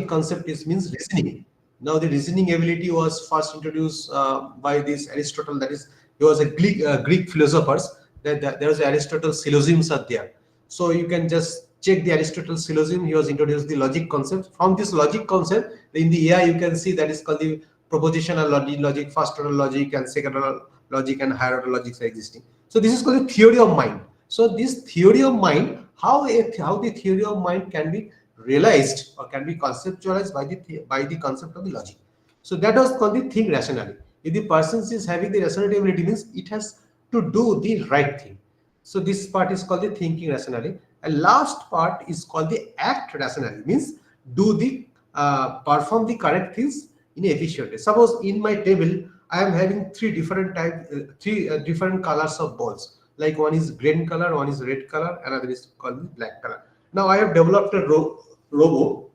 logic concept is means reasoning. Now the reasoning ability was first introduced by this Aristotle. That is, he was a Greek philosophers. That there was Aristotle syllogisms are there. So you can just check the Aristotle syllogism. He was introduced the logic concept. From this logic concept, in the AI you can see that is called the propositional logic, first order logic, and second order logic, and higher order logics are existing. So this is called the theory of mind. So this theory of mind, how the theory of mind can be realized or can be conceptualized by the concept of the logic. So that was called the think rationally. If the person is having the rationality ability, means it has to do the right thing. So this part is called the thinking rationally. And last part is called the act rationally, means do the perform the correct things in efficient way. Suppose in my table I am having three different different colors of balls. Like one is green color, one is red color, another is called black color. Now I have developed a robo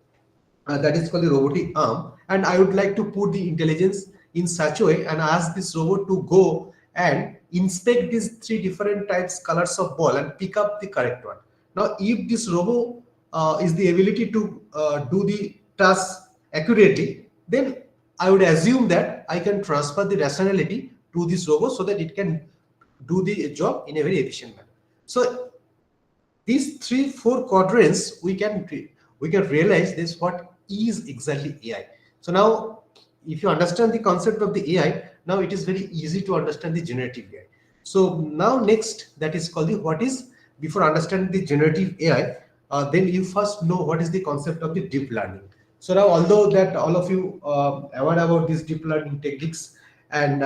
that is called the robotic arm, and I would like to put the intelligence in such a way and ask this robot to go and inspect these three different types colors of ball and pick up the correct one. Now if this robot is the ability to do the task accurately, then I would assume that I can transfer the rationality to this robot so that it can do the job in a very efficient manner. So these 3-4 quadrants we can realize this what is exactly AI. So now if you understand the concept of the AI, now it is very easy to understand the generative AI. So now next, that is called the what is, before understanding the generative AI, then you first know what is the concept of the deep learning. So now, although that all of you aware about these deep learning techniques, and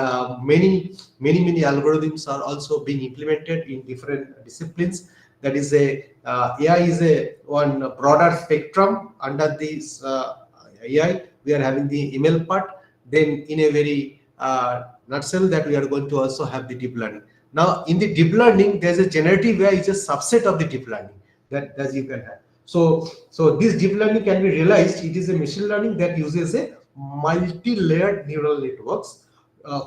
many algorithms are also being implemented in different disciplines. That is AI is a one broader spectrum. Under this AI, we are having the ML part. Then in a very nutshell, that we are going to also have the deep learning. Now in the deep learning, there's a generative AI is a subset of the deep learning that you can have. So this deep learning can be realized. It is a machine learning that uses a multi-layered neural networks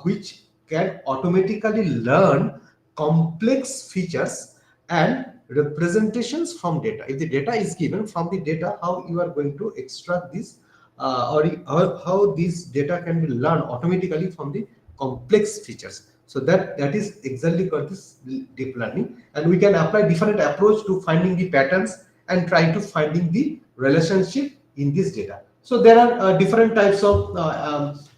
which can automatically learn complex features and representations from data. If the data is given, from the data, how you are going to extract this or how this data can be learned automatically from the complex features. So that is exactly called this deep learning, and we can apply different approach to finding the patterns and trying to finding the relationship in this data. So there are different types of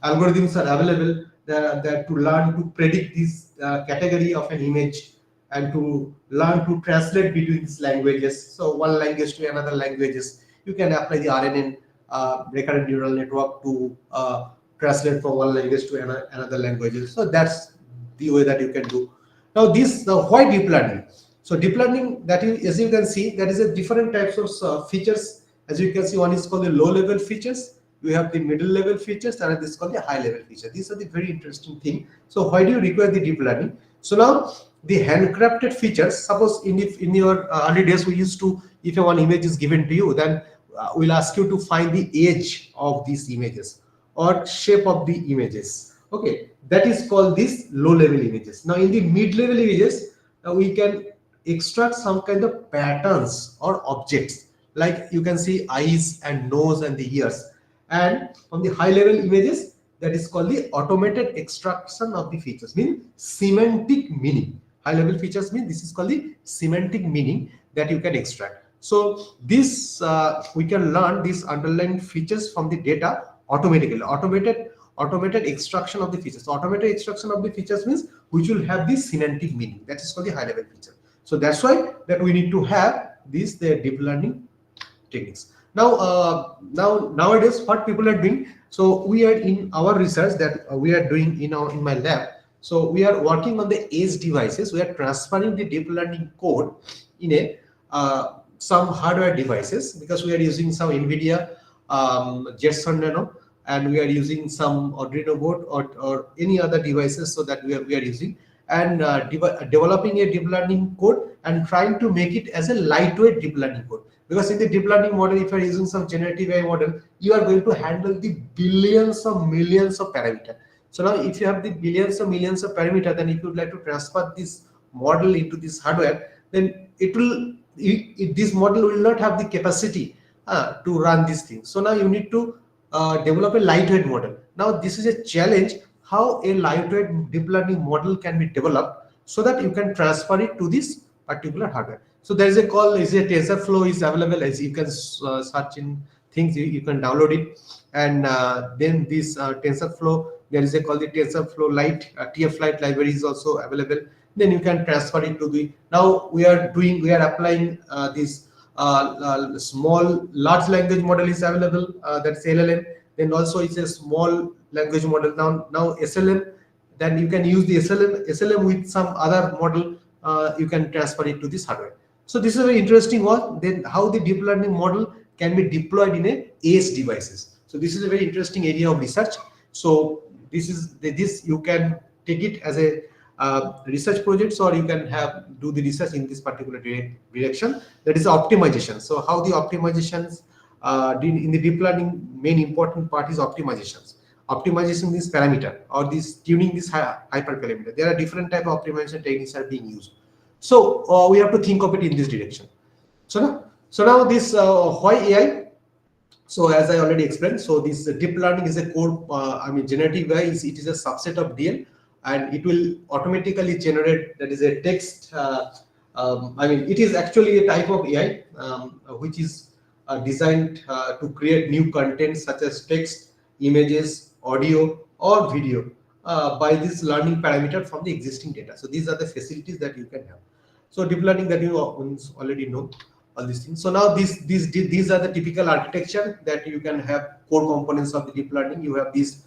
algorithms are available that to learn to predict this category of an image and to learn to translate between these languages. So one language to another languages, you can apply the RNN recurrent neural network to translate from one language to another languages. So that's the way that you can do. Now this why deep learning? So deep learning, that is, as you can see, that is a different types of features. As you can see, one is called the low level features. We have the middle level features, and this is called the high level feature. These are the very interesting thing. So why do you require the deep learning? So now the handcrafted features. Suppose in your early days, we used to, if one image is given to you, then we'll ask you to find the edge of these images or shape of the images. Okay, that is called these low level images. Now in the mid level images, we can extract some kind of patterns or objects, like you can see eyes and nose and the ears. And on the high level images, that is called the automated extraction of the features, mean semantic meaning. High level features mean this is called the semantic meaning that you can extract. So this we can learn these underlying features from the data automatically. Automated extraction of the features. So automated extraction of the features means which will have the semantic meaning. That is called the high level feature. So that's why that we need to have these deep learning techniques. Now nowadays what people are doing, so we are in our research that we are doing in my lab. So we are working on the edge devices. We are transferring the deep learning code in a some hardware devices, because we are using some NVIDIA Jetson Nano, and we are using some Arduino board or any other devices, so that we are using and developing a deep learning code and trying to make it as a lightweight deep learning code. Because in the deep learning model, if you are using some generative AI model, you are going to handle the billions of millions of parameters. So now if you have the billions of millions of parameters, then if you would like to transfer this model into this hardware, then it will this model will not have the capacity to run these things. So now you need to develop a lightweight model. Now this is a challenge, how a lightweight deep learning model can be developed so that you can transfer it to this particular hardware. So there is a call, is a TensorFlow is available, as you can search in things, you can download it, and then this TensorFlow, there is a call the TensorFlow Lite, TF Lite library is also available. Then you can transfer it to the, now we are applying this small large language model is available, that's LLM. Then also it's a small language model, now SLM. Then you can use the SLM with some other model, you can transfer it to this hardware. So this is a very interesting one. Then how the deep learning model can be deployed in a AS devices. So this is a very interesting area of research. So this you can take it as a research projects, or you can do the research in this particular direction, that is optimization. So how the optimizations in the deep learning, main important part is optimizations. Optimization this parameter or this tuning this hyperparameter. There are different type of optimization techniques are being used. So we have to think of it in this direction. So now this why AI. So as I already explained, so this deep learning is a core, generative AI it is a subset of DL, and it will automatically generate, that is a text. It is actually a type of AI which is designed to create new content such as text, images, audio, or video by this learning parameter from the existing data. So these are the facilities that you can have. So deep learning that you already know all these things. So now these are the typical architecture that you can have core components of the deep learning. You have these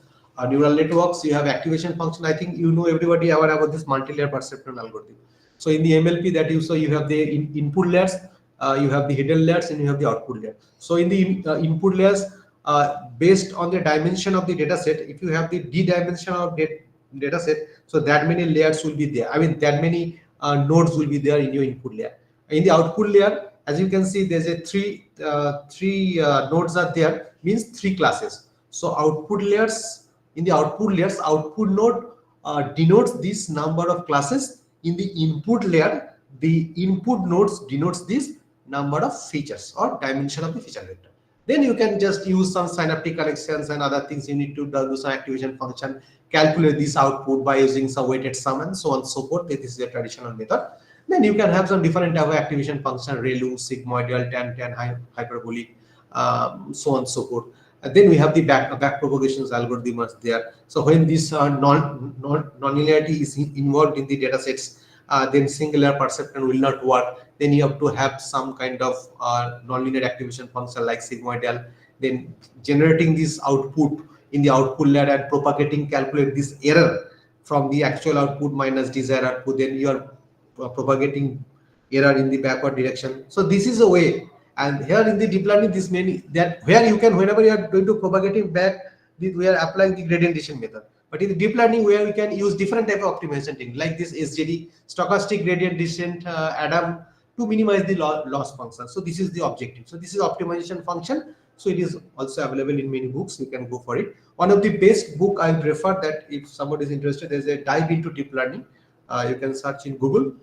neural networks, you have activation function. I think everybody aware about this multi-layer perceptron algorithm. So in the MLP that you have the input layers, you have the hidden layers, and you have the output layer. So in the input layers, based on the dimension of the data set, if you have the d-dimension of data set, so that many layers will be there. That many nodes will be there in your input layer. In the output layer, as you can see, there's a three nodes are there, means 3 classes. So output layers, in the output layers, output node denotes this number of classes. In the input layer, the input nodes denotes this number of features or dimension of the feature vector. Then you can just use some synaptic connections and other things. You need to do some activation function, calculate this output by using some weighted sum and so on and so forth. This is a traditional method. Then you can have some different type of activation function, ReLU, sigmoidal, tan, hyperbolic, so on and so forth. And then we have the back propagations algorithm there. So when this non-linearity is involved in the data sets, then singular perceptron will not work. Then you have to have some kind of nonlinear activation function like sigmoidal, then generating this output in the output layer and propagating, calculate this error from the actual output minus desired output. Then you are propagating error in the backward direction. So this is a way. And here in the deep learning, this many that where you can, whenever you are going to propagating back, we are applying the gradient descent method. But in the deep learning, where we can use different type of optimization technique like this SGD, stochastic gradient descent, ADAM, to minimize the loss function. So this is the objective. So this is optimization function. So it is also available in many books. You can go for it. One of the best book I prefer, that if somebody is interested, there's a dive into deep learning. You can search in Google.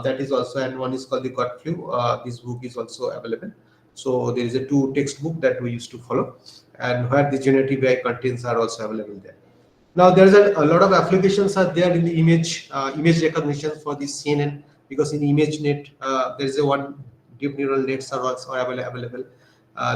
That is also, and one is called the Godflew. This book is also available. So there is a 2 textbook that we used to follow, and where the generative AI contents are also available there. Now there's a lot of applications are there in the image recognition for the CNN, because in ImageNet there is a one deep neural nets are also available.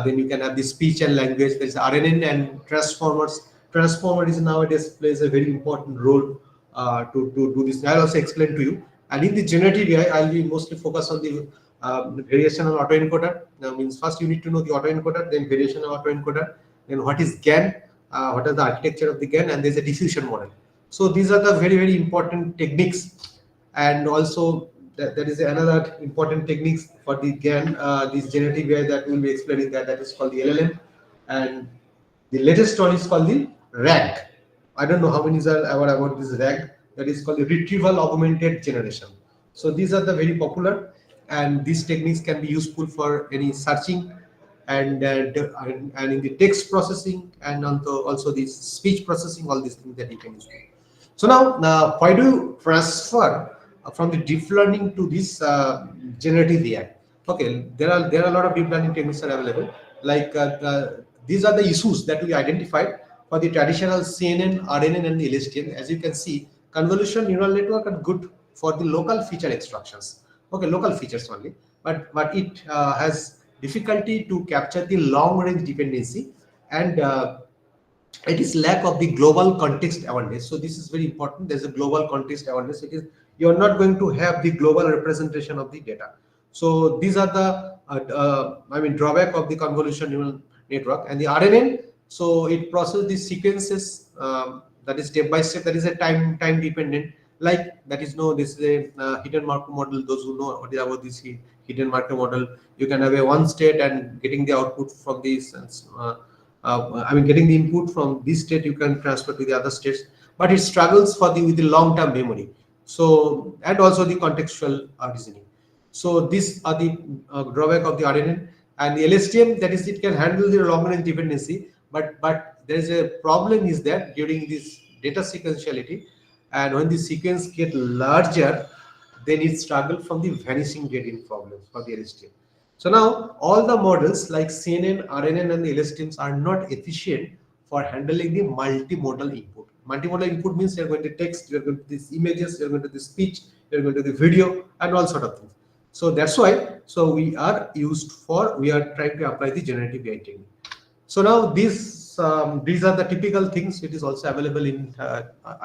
Then you can have the speech and language. There is RNN and transformers. Transformer is nowadays plays a very important role to do this. I'll also explain to you. And in the generative AI, I'll be mostly focused on the variational autoencoder. Now means first you need to know the autoencoder, then variational autoencoder, then what is GAN, what are the architecture of the GAN, and there's a diffusion model. So these are the very, very important techniques. And also there is another important techniques for the GAN, this generative AI that we'll be explaining, that is called the LLM. And the latest one is called the RAG. I don't know how many are aware about this RAG. That is called the retrieval augmented generation. So these are the very popular, and these techniques can be useful for any searching and in the text processing, and also the speech processing, all these things that you can use. So now why do you transfer from the deep learning to this generative AI? Okay, there are a lot of deep learning techniques are available. Like these are the issues that we identified for the traditional CNN, RNN, and the LSTM. As you can see, convolutional neural network are good for the local feature extractions. Okay, local features only, but it has difficulty to capture the long range dependency, and it is lack of the global context awareness. So this is very important. There's a global context awareness. It is, you're not going to have the global representation of the data. So these are the drawback of the convolution neural network. And the RNN, so it processes the sequences, that is step by step, that is a time dependent. Like that is no, this is a hidden marker model. Those who know what is about this hidden marker model, you can have a one state and getting the output from this. Getting the input from this state, you can transfer to the other states, but it struggles for the with the long-term memory. So, and also the contextual reasoning. So these are the drawback of the RNN. And the LSTM, that is, it can handle the long-range dependency, but there is a problem is that during this data sequentiality, and when the sequence get larger, then it struggle from the vanishing gradient problems for the LSTM. So now all the models like CNN, RNN, and the LSTMs are not efficient for handling the multimodal input. Multimodal input means you're going to text, you're going to these images, you're going to the speech, you're going to the video, and all sort of things. So that's why, so we are trying to apply the generative AI technique. So now these are the typical things. It is also available in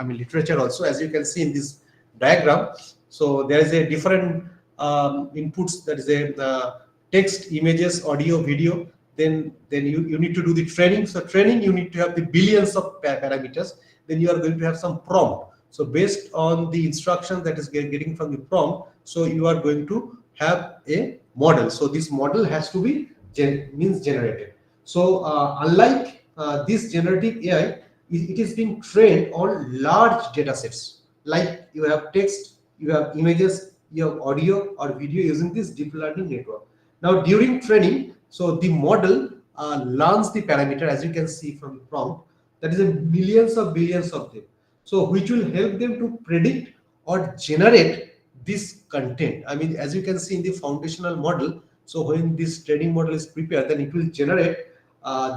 literature also, as you can see in this diagram. So there is a different inputs, that is a text, images, audio, video. Then you need to do the training. So training, you need to have the billions of parameters. Then you are going to have some prompt. So based on the instruction that is getting from the prompt, so you are going to have a model. So this model has to be generated. So unlike this generative AI, it is being trained on large data sets. Like you have text, you have images, you have audio or video using this deep learning network. Now during training, so the model learns the parameter, as you can see from the prompt, that is a millions of billions of them. So which will help them to predict or generate this content. I mean, as you can see in the foundational model, so when this training model is prepared, then it will generate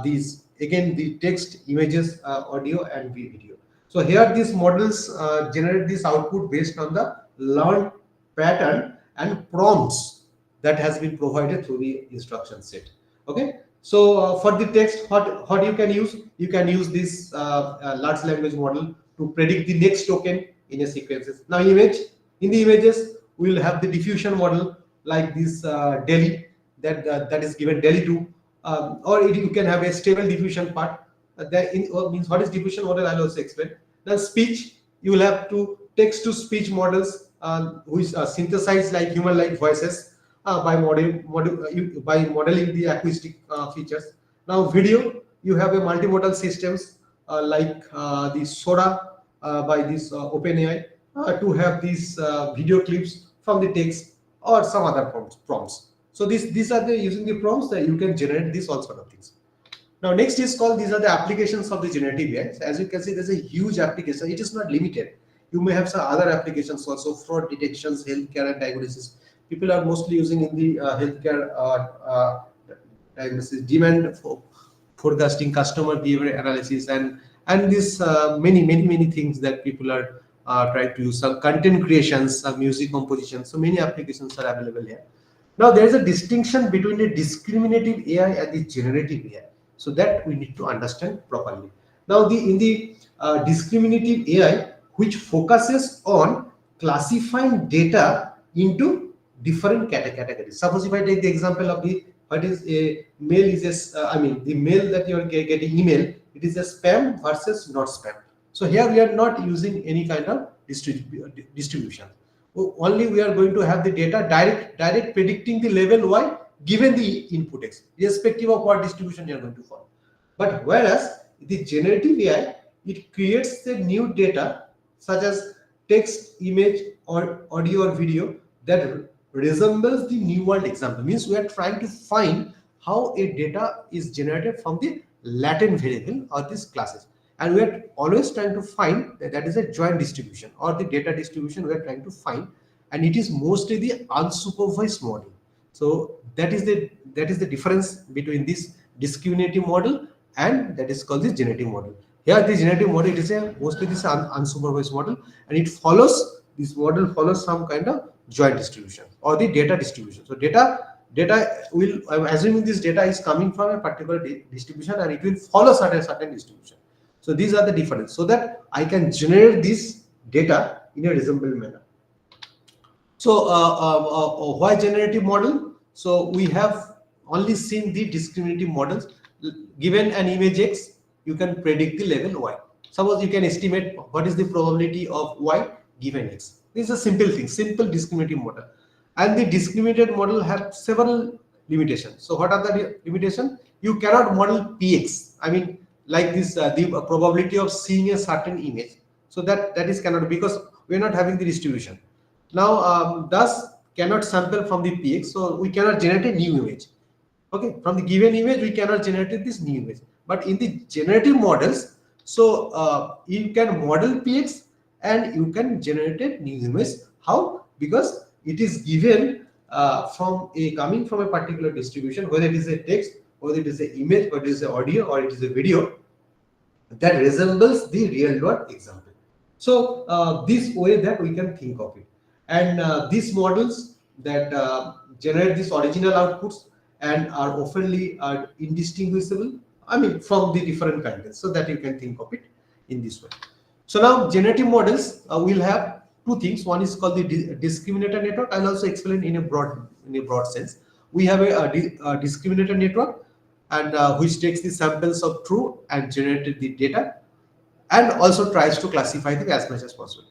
these, again, the text, images, audio, and video. So here these models generate this output based on the learned pattern and prompts that has been provided through the instruction set. Okay. So for the text, what you can use this large language model to predict the next token in a sequences. Now in the images, we will have the diffusion model like this Delhi, that is given Delhi 2, or you can have a stable diffusion part. Means what is diffusion model, I'll also explain. Then speech, you will have to text to speech models which are synthesized like human like voices by modeling the acoustic features. Now video, you have a multimodal systems like the Sora by this OpenAI to have these video clips from the text or some other prompts. So these are the using the prompts that you can generate these all sort of things. Now next is called, these are the applications of the generative AI. So as you can see, there's a huge application. It is not limited. You may have some other applications also, fraud detections, healthcare, and diagnosis. People are mostly using in the healthcare diagnosis, demand for forecasting, customer behavior analysis, and this many things that people are trying to use. Some content creations, some music composition. So many applications are available here. Now there is a distinction between the discriminative AI and the generative AI. So that we need to understand properly. Now in the discriminative AI, which focuses on classifying data into different categories. Suppose if I take the example of the what is a mail is a the mail that you are getting email, it is a spam versus not spam. So here we are not using any kind of distribution. Only we are going to have the data direct predicting the level Y given the input X, irrespective of what distribution you are going to follow. But whereas the generative AI, it creates the new data such as text, image, or audio or video that resembles the new world example. Means we are trying to find how a data is generated from the latent variable or these classes, and we are always trying to find that is a joint distribution or the data distribution we are trying to find, and it is mostly the unsupervised model. So that is the difference between this discriminative model, and that is called the generative model. Here the generative model, it is a mostly this unsupervised model, and it follows, this model follows some kind of joint distribution or the data distribution. So data will, I'm assuming this data is coming from a particular distribution, and it will follow certain distribution. So these are the difference, so that I can generate this data in a reasonable manner. So why generative model? So we have only seen the discriminative models. Given an image X, you can predict the level Y. Suppose you can estimate what is the probability of Y given X. This is a simple thing, simple discriminative model. And the discriminated model have several limitations. So what are the limitations? You cannot model PX. I mean, like this, the probability of seeing a certain image. So that is cannot, because we are not having the distribution. Now, thus cannot sample from the PX, so we cannot generate a new image. Okay, from the given image, we cannot generate this new image. But in the generative models, so you can model PX and you can generate a new image. How? Because it is given coming from a particular distribution, whether it is a text, whether it is an image, whether it is an audio, or it is a video that resembles the real world example. So this way that we can think of it, and these models that generate these original outputs and are oftenly indistinguishable, I mean, from the different contents, so that you can think of it in this way. So now generative models will have two things. One is called the discriminator network. I'll also explain in a broad sense. We have a discriminator network, and which takes the samples of true and generated the data, and also tries to classify them as much as possible.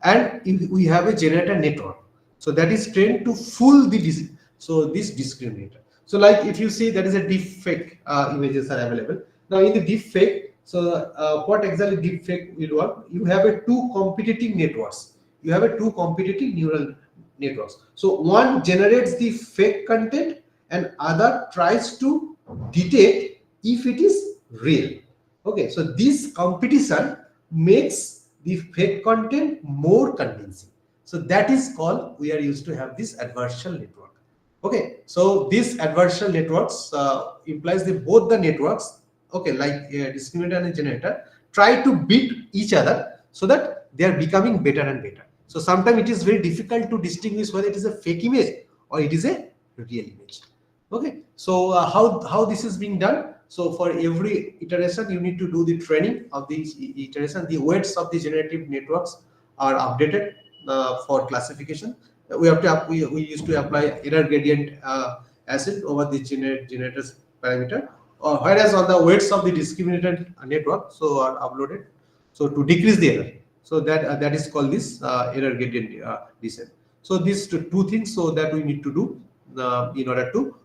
And if we have a generator network, so that is trained to fool the this discriminator. So like if you see that is a deep fake images are available. Now in the deep fake, so what exactly deep fake will work? You have a two competing networks. You have a two competing neural networks. So one generates the fake content and other tries to detect if it is real. Okay, so this competition makes the fake content more convincing. So that is called, we are used to have this adversarial network. Okay, so this adversarial networks implies that both the networks, okay, like discriminator and generator, try to beat each other so that they are becoming better and better. So sometimes it is very difficult to distinguish whether it is a fake image or it is a real image. Okay, so how this is being done? So for every iteration, you need to do the training of these iteration. The weights of the generative networks are updated for classification. We used to apply error gradient acid over the generator's parameter, whereas on the weights of the discriminated network, so are uploaded, so to decrease the error. So that is called this error gradient descent. So these two things, so that we need to do in order to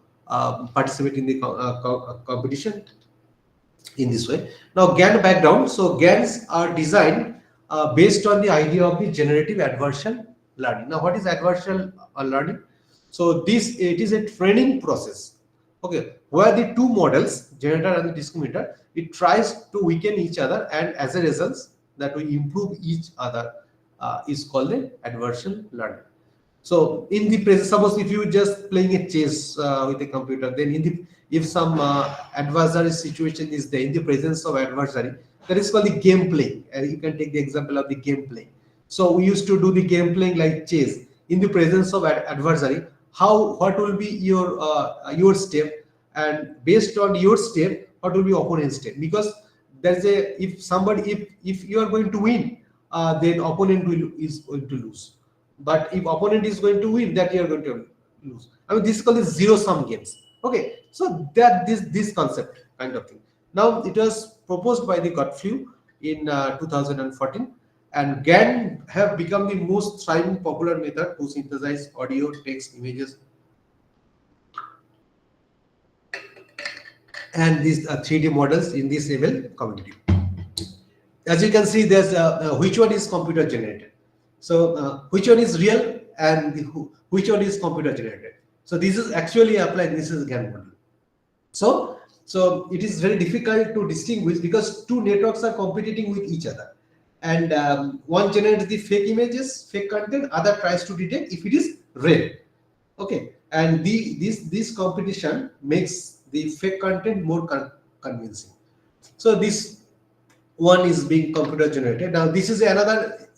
participate in the competition in this way. Now GAN background. So GANs are designed based on the idea of the generative adversarial learning. Now what is adversarial learning? So it is a training process, okay, where the two models, generator and the discriminator, it tries to weaken each other, and as a result that we improve each other is called a adversarial learning. So in the present, suppose if you just playing a chess with a computer, then if some adversary situation is there in the presence of adversary, that is called the game playing. You can take the example of the game playing. So we used to do the game playing like chess in the presence of adversary. What will be your step, and based on your step, what will be opponent's step? Because there's if you are going to win, then opponent is going to lose. But if opponent is going to win, that you are going to lose. I mean, this is called zero sum games. Okay, so that this concept kind of thing. Now it was proposed by the Gottfried in 2014, and GAN have become the most thriving popular method to synthesize audio, text, images, and these 3D models in this level community. As you can see, there's which one is computer generated. So which one is real and which one is computer generated. So this is actually applied. This is GAN model. So it is very difficult to distinguish because two networks are competing with each other, and one generates the fake images, fake content. Other tries to detect if it is real. Okay, and this competition makes the fake content more convincing. So this one is being computer generated. Now this is another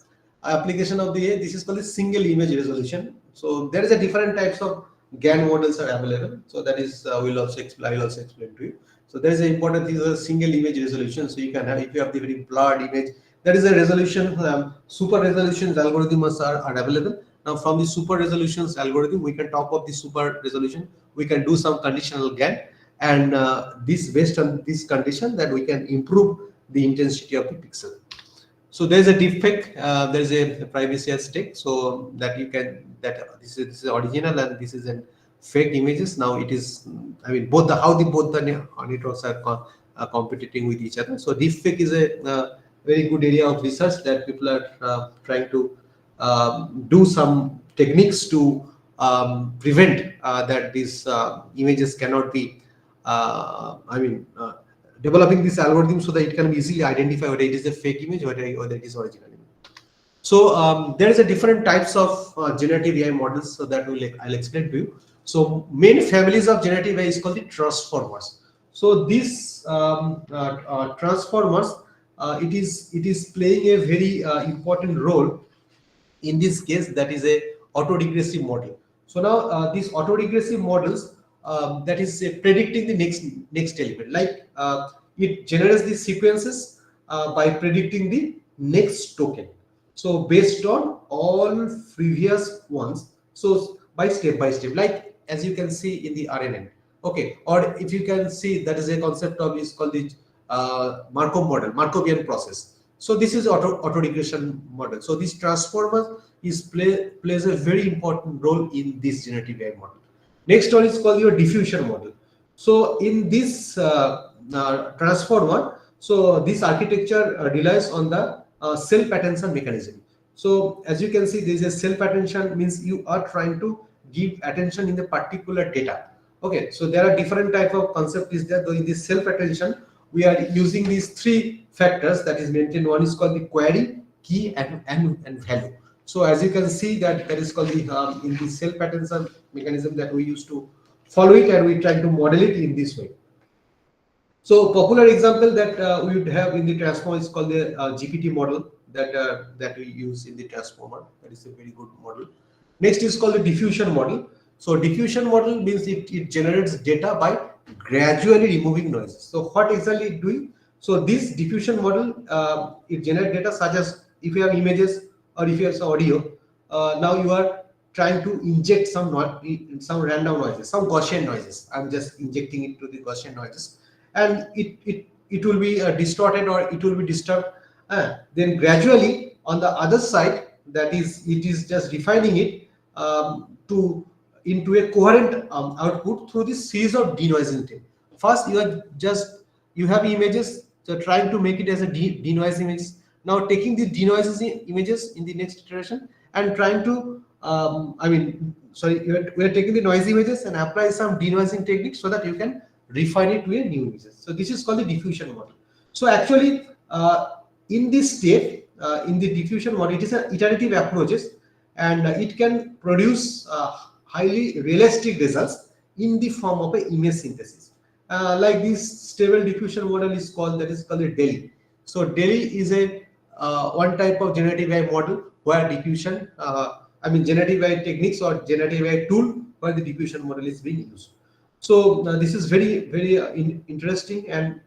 application of the AI. This is called a single image resolution. So there is a different types of GAN models are available. So that is I will also explain to you. So there is an important thing is a single image resolution. So you can have, if you have the very blurred image, there is a resolution. Super resolutions algorithms are available. Now from the super resolutions algorithm, we can top up the super resolution. We can do some conditional GAN, and this based on this condition that we can improve the intensity of the pixel. So there's a deepfake, there's a privacy at stake, so that you can this is original and this is an fake images. Now it is, I mean, both the both the networks are competing with each other. So deepfake is a very good area of research that people are trying to do some techniques to prevent that these images cannot be developing this algorithm so that it can easily identify whether it is a fake image or whether it is original image. So there is a different types of generative AI models, so that I'll explain to you. So main families of generative AI is called the transformers. So these transformers, it is playing a very important role in this case, that is a autoregressive model. So now these autoregressive models, that is predicting the next element, like it generates the sequences by predicting the next token, so based on all previous ones, so by step, like as you can see in the RNN. Okay, or if you can see, that is a concept of is called the Markovian process. So this is auto regression model. So this transformer plays a very important role in this generative AI model. Next one is called your diffusion model. So in this transformer, so this architecture relies on the self-attention mechanism. So as you can see, there is a self-attention, means you are trying to give attention in the particular data. Okay, so there are different type of concept is there. Though in this self-attention, we are using these three factors that is maintained. One is called the query, key, and value. So as you can see, that is called the in the self-attention mechanism that we used to follow it, and we try to model it in this way. So popular example that we would have in the transformer is called the GPT model that we use in the transformer. That is a very good model. Next is called the diffusion model. So diffusion model means it generates data by gradually removing noise. So what exactly it doing? So this diffusion model, it generates data such as if you have images or if you have some audio. Now you are trying to inject some random noises, some Gaussian noises. I'm just injecting it to the Gaussian noises, and it will be distorted or it will be disturbed. Then gradually on the other side, that is, it is just refining it into a coherent output through this series of denoising tape. First, you have images, so trying to make it as a denoise image. Now taking the denoises images in the next iteration and trying to we are taking the noisy images and apply some denoising techniques so that you can refine it to a new images. So this is called the diffusion model. So actually in this step, in the diffusion model, it is an iterative approaches, and it can produce highly realistic results in the form of an image synthesis. Like this stable diffusion model is called, that is called a DAY. So DAY is a one type of generative AI model where diffusion, generative AI techniques or generative AI tool where the diffusion model is being used. So this is very interesting, and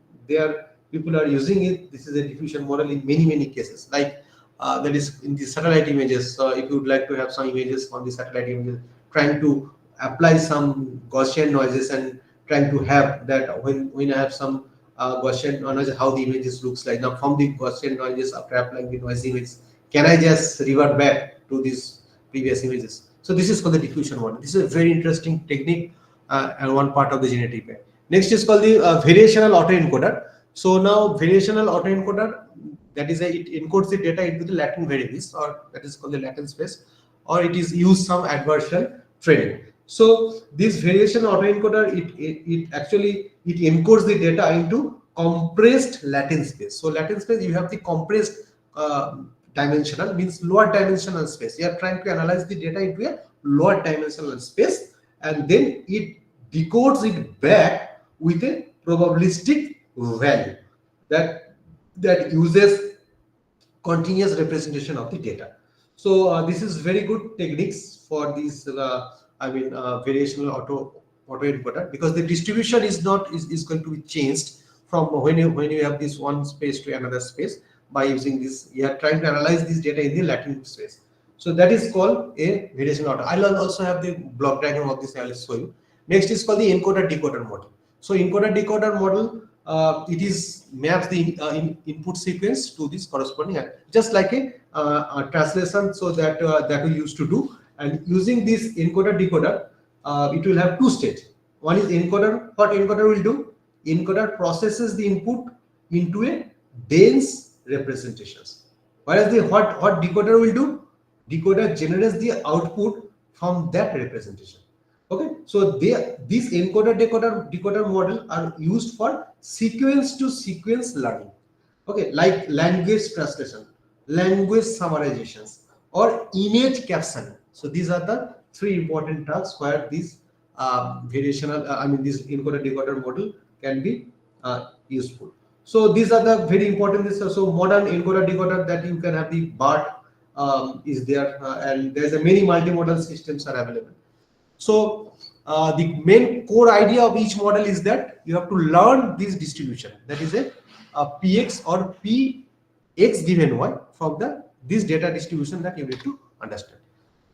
people are using it. This is a diffusion model in many cases, like that is in the satellite images. So if you would like to have some images on the satellite images, trying to apply some Gaussian noises and trying to have that when I have some Gaussian noises, how the images looks like. Now from the Gaussian noises, after applying the noisy images, can I just revert back to these previous images? So this is called the diffusion model. This is a very interesting technique and one part of the generative AI. Next is called the variational autoencoder. So now variational autoencoder, that is it encodes the data into the latent variables, or that is called the latent space, or it is used some adversarial training. So this variational autoencoder, it actually encodes the data into compressed latent space. So latent space, you have the compressed dimensional, means lower dimensional space. You are trying to analyze the data into a lower dimensional space, and then it decodes it back with a probabilistic value that uses continuous representation of the data. So this is very good techniques for these variational autoencoder, because the distribution is going to be changed from when you have this one space to another space. By using this, you are trying to analyze this data in the latent space. So that is called a variational auto. I'll also have the block diagram of this. I'll show you. Next is called the encoder decoder model. So encoder decoder model, it is maps the input sequence to this corresponding, just like a translation, so that we used to do. And using this encoder decoder, it will have two stages. One is encoder. What encoder will do? Encoder processes the input into a dense representations, whereas the what decoder will do? Decoder generates the output from that representation. Okay, so these encoder decoder model are used for sequence to sequence learning. Okay, like language translation, language summarizations, or image caption. So these are the three important tasks where this this encoder decoder model can be useful. So these are the very important. So modern encoder decoder that you can have the BART is there, and there's a many multimodal systems are available. So the main core idea of each model is that you have to learn this distribution, that is a px or px given y from this data distribution that you need to understand.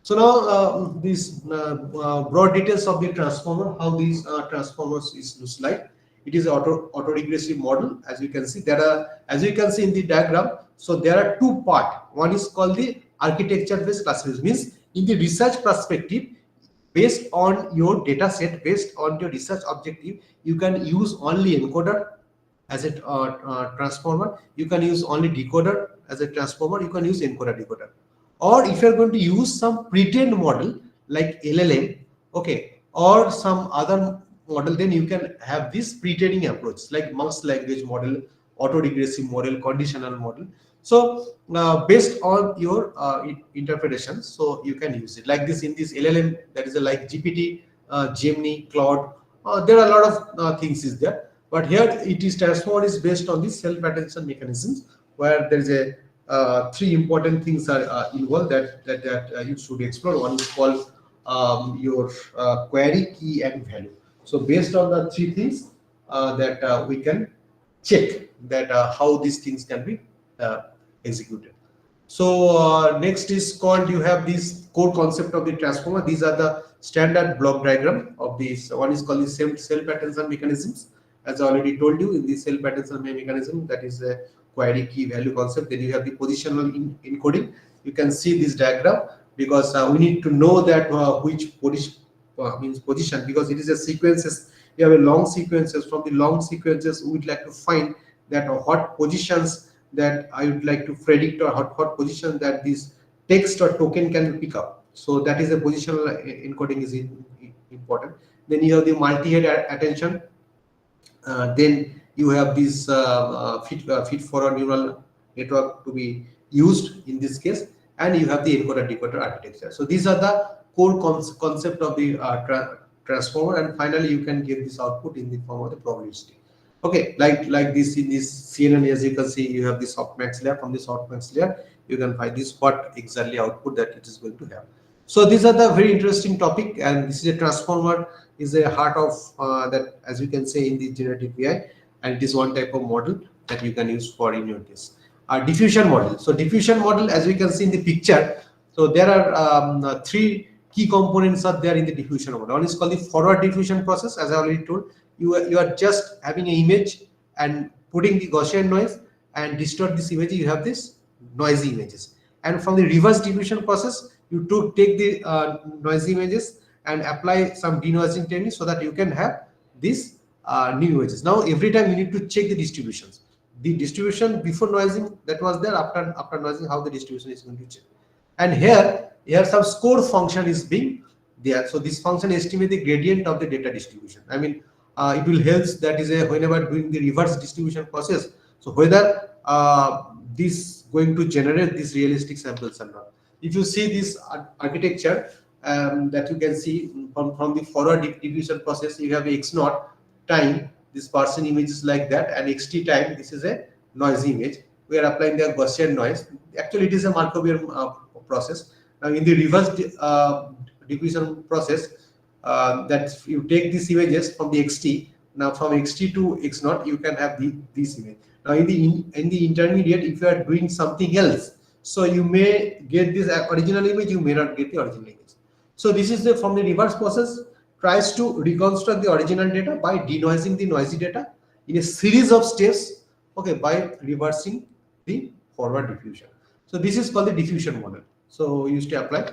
So now these broad details of the transformer, how these transformers looks like. It is autoregressive model. As you can see, as you can see in the diagram. So there are two parts. One is called the architecture based classification. Means in the research perspective, based on your data set, based on your research objective, you can use only encoder as a transformer. You can use only decoder as a transformer. You can use encoder decoder. Or if you're going to use some pre-trained model like LLM, okay, or some other model, then you can have this pre-training approach like mouse language model, autoregressive model, conditional model. So based on your interpretation, so you can use it like this. In this LLM, that is like GPT, Gemini, Claude, there are a lot of things is there, but here it is transformer is based on the self-attention mechanisms, where there is a three important things are involved that you should explore. One is called your query, key, and value. So based on the three things that we can check that how these things can be executed. So next is called, you have this core concept of the transformer. These are the standard block diagram of these. One is called the self-attention mechanisms. As I already told you, in the self-attention mechanism, that is a query, key, value concept. Then you have the positional encoding. You can see this diagram because we need to know that which position means position, because it is a sequences. You have a long sequences. From the long sequences, we would like to find that what positions that I would like to predict, or what position that this text or token can pick up. So that is a positional encoding is important. Then you have the multi-head attention. Then you have this feed forward neural network to be used in this case, and you have the encoder decoder architecture. So these are the core concept of the transformer, and finally you can give this output in the form of the probability. Okay, like this in this CNN, as you can see, you have the softmax layer. From the softmax layer, you can find this what exactly output that it is going to have. So these are the very interesting topic, and this is a transformer is a heart of that, as you can say, in the generative AI, and it is one type of model that you can use for in your case. Diffusion model. So diffusion model, as we can see in the picture, so there are three key components are there in the diffusion model. One is called the forward diffusion process. As I already told, you are just having an image and putting the Gaussian noise and distort this image. You have this noisy images, and from the reverse diffusion process, you take the noisy images and apply some denoising technique so that you can have these new images. Now every time you need to check the distributions. The distribution before noising that was there, after noising, how the distribution is going to change. And here some score function is being there. So this function estimates the gradient of the data distribution. I mean, it will help, that is whenever doing the reverse distribution process. So whether this going to generate these realistic samples or not. If you see this architecture that you can see from the forward diffusion process, you have X0 time this person image is like that, and xt time this is a noisy image. We are applying the Gaussian noise. Actually, it is a Markovian process. Now, in the reverse diffusion process, that you take these images from the xt. Now, from xt to x0, you can have these images. Now, in the intermediate, if you are doing something else, so you may get this original image, you may not get the original image. So this is from the reverse process, tries to reconstruct the original data by denoising the noisy data in a series of steps, okay, by reversing the forward diffusion. So this is called the diffusion model. So we used to apply.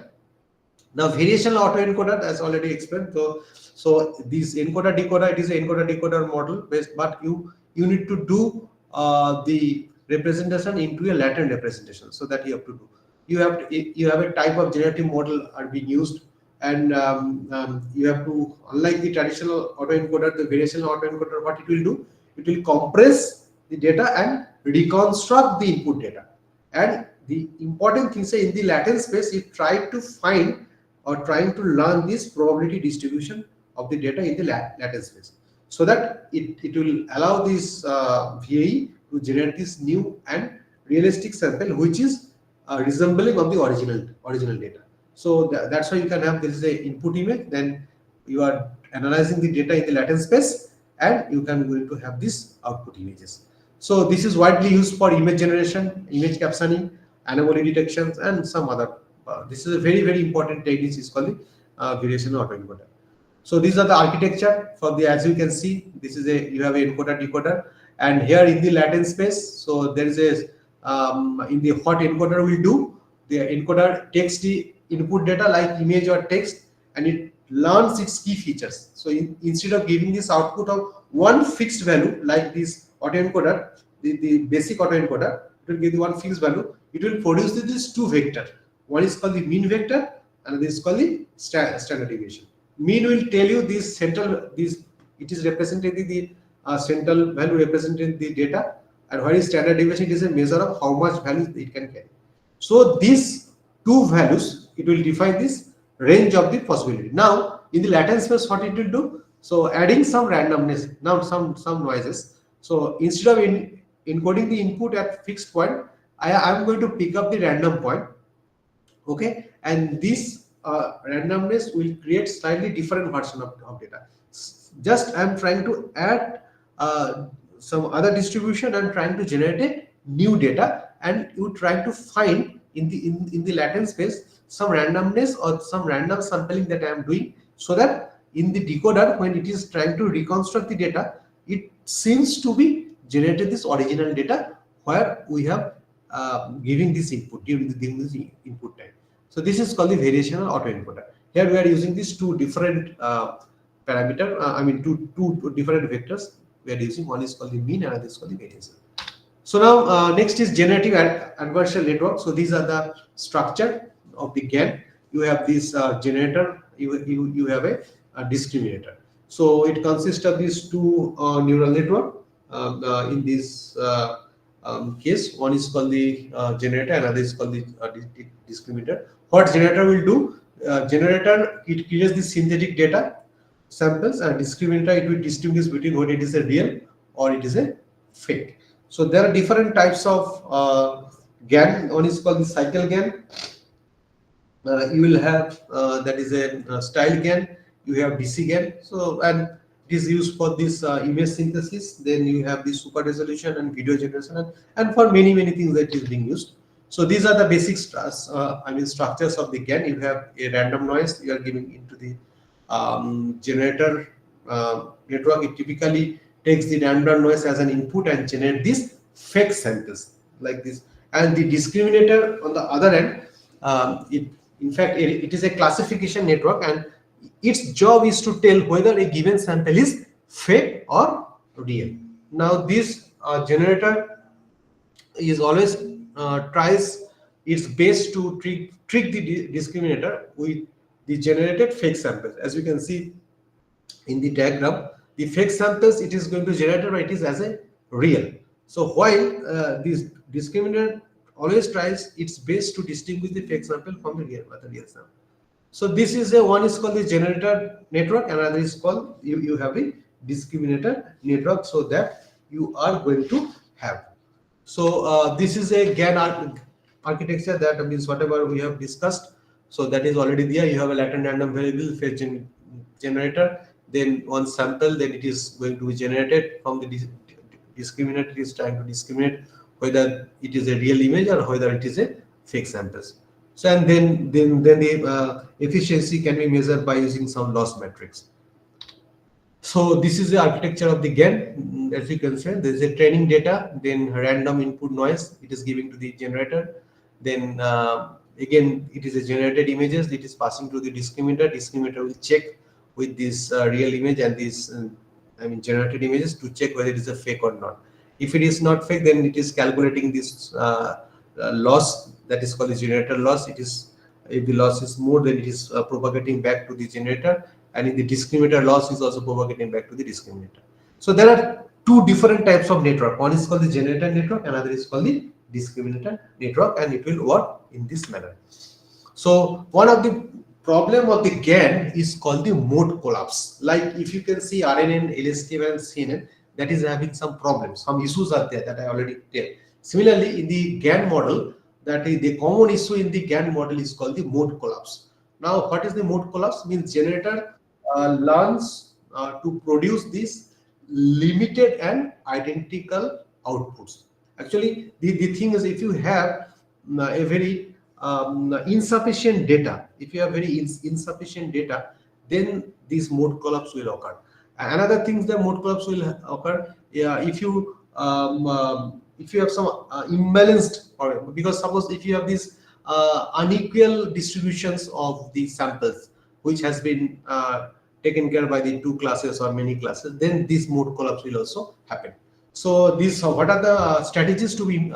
Now, variational autoencoder, as already explained. So this encoder decoder, it is an encoder decoder model based, but you need to do the representation into a latent representation. So that you have to do. You have a type of generative model are being used, and you have to, unlike the traditional autoencoder, the variational autoencoder, what it will do, it will compress the data and reconstruct the input data. And the important thing, say in the latent space, you try to find or trying to learn this probability distribution of the data in the latent space, so that it will allow this VAE to generate this new and realistic sample which is resembling of the original data. So that's why you can have, this is a input image, then you are analyzing the data in the latent space, and you can going to have this output images. So this is widely used for image generation, image captioning, anomaly detections, and some other. This is a very important technique, is called variational autoencoder. So these are the architecture for the, as you can see, this is you have a encoder decoder, and here in the latent space, so there is a in the what encoder will do, the encoder takes the input data like image or text, and it learns its key features. So instead of giving this output of one fixed value like this autoencoder, the basic autoencoder, it will give the one fixed value. It will produce this two vector. One is called the mean vector, and this is called the standard deviation. Mean will tell you this central, this it is representing the central value representing the data, and what is standard deviation? It is a measure of how much value it can carry. So these two values, it will define this range of the possibility. Now in the latent space, what it will do? So adding some randomness, now some noises. So instead of encoding the input at fixed point, I am going to pick up the random point. Okay, and this randomness will create slightly different version of data. Just I am trying to add some other distribution and trying to generate a new data, and you try to find in the latent space some randomness or some random sampling that I am doing, so that in the decoder, when it is trying to reconstruct the data, it seems to be generated this original data where we have giving this input during the input time. So this is called the variational autoencoder. Here we are using these two different parameter. I mean two different vectors we are using. One is called the mean, and another is called the variation. So now next is generative adversarial network. So these are the structure of the GAN. You have this generator. You have a discriminator. So it consists of these two neural network. In this case, one is called the generator, another is called the discriminator. What generator will do? Generator, it creates the synthetic data samples, and discriminator, it will distinguish between whether it is a real or it is a fake. So there are different types of GAN. One is called the cycle GAN. You will have that is a style GAN. You have DC GAN. So, and it is used for this image synthesis. Then you have the super resolution and video generation, and for many things that is being used. So these are the basic structures of the GAN. You have a random noise you are giving into the generator network. It typically takes the random noise as an input and generate these fake samples like this. And the discriminator on the other end, in fact it is a classification network, and its job is to tell whether a given sample is fake or real. Now this generator is always tries its best to trick the discriminator with the generated fake samples. As you can see in the diagram, the fake samples it is going to generate, but it is as a real. So while this discriminator always tries its best to distinguish the fake sample from the real sample. So this is one is called the generator network, and another is called you have the discriminator network, so that you are going to have. So this is a GAN architecture, that means whatever we have discussed. So that is already there. You have a latent random variable phase generator, then one sample, then it is going to be generated from the discriminator. Is trying to discriminate whether it is a real image or whether it is a fake samples. So and then the efficiency can be measured by using some loss matrix. So this is the architecture of the GAN. As you can see, there is a training data, then random input noise it is giving to the generator. Then again, it is a generated images. It is passing to the discriminator. Discriminator will check with this real image and this, generated images, to check whether it is a fake or not. If it is not fake, then it is calculating this loss, that is called the generator loss. It is, if the loss is more, then it is propagating back to the generator, and in the discriminator, loss is also propagating back to the discriminator. So there are two different types of network. One is called the generator network, another is called the discriminator network, and it will work in this manner. So one of the problem of the GAN is called the mode collapse. Like if you can see RNN, LSTM and CNN, that is having some problems, some issues are there that I already tell. Similarly, in the GAN model, that is the common issue in the GAN model is called the mode collapse. Now, what is the mode collapse? Means generator learns to produce these limited and identical outputs. Actually, the thing is, if you have a very insufficient data, if you have very insufficient data, then this mode collapse will occur. Another thing that mode collapse will occur if you have some imbalanced, or because suppose if you have these unequal distributions of the samples which has been taken care by the two classes or many classes, then this mode collapse will also happen. So these, what are the strategies to be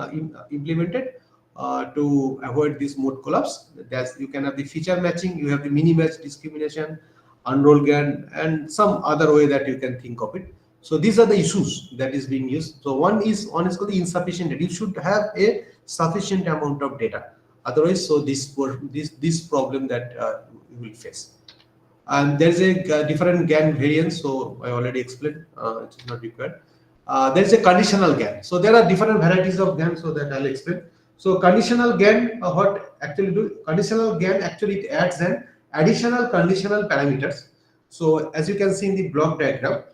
implemented to avoid this mode collapse? That's, you can have the feature matching, you have the mini match discrimination, unroll GAN, and some other way that you can think of it. So these are the issues that is being used. So one is called the insufficient data. You should have a sufficient amount of data. Otherwise, so this problem that you will face. And there is a different GAN variant. So I already explained. It is not required. There is a conditional GAN. So there are different varieties of GAN. So that I'll explain. So conditional GAN, what actually do? Conditional GAN actually it adds an additional conditional parameters. So as you can see in the block diagram,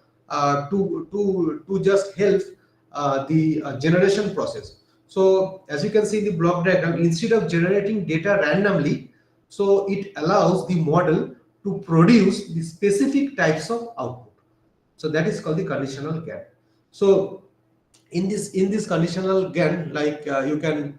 to just help the generation process. So as you can see in the block diagram, instead of generating data randomly, so it allows the model to produce the specific types of output. So that is called the conditional GAN. So in this conditional GAN, like you can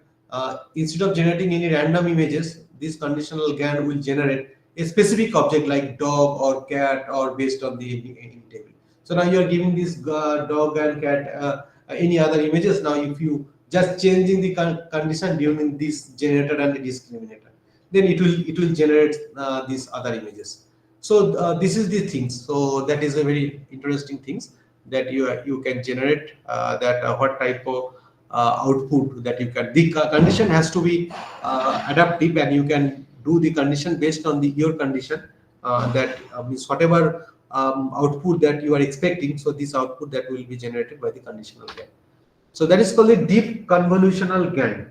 instead of generating any random images, this conditional GAN will generate a specific object like dog or cat, or based on the any table. So now you are giving this dog and cat any other images. Now if you just changing the condition during this generator and the discriminator, then it will generate these other images. So this is the things. So that is a very interesting things that you can generate what type of output that you can. The condition has to be adaptive, and you can do the condition based on your condition. That means whatever output that you are expecting, so this output that will be generated by the conditional GAN. So that is called the deep convolutional GAN.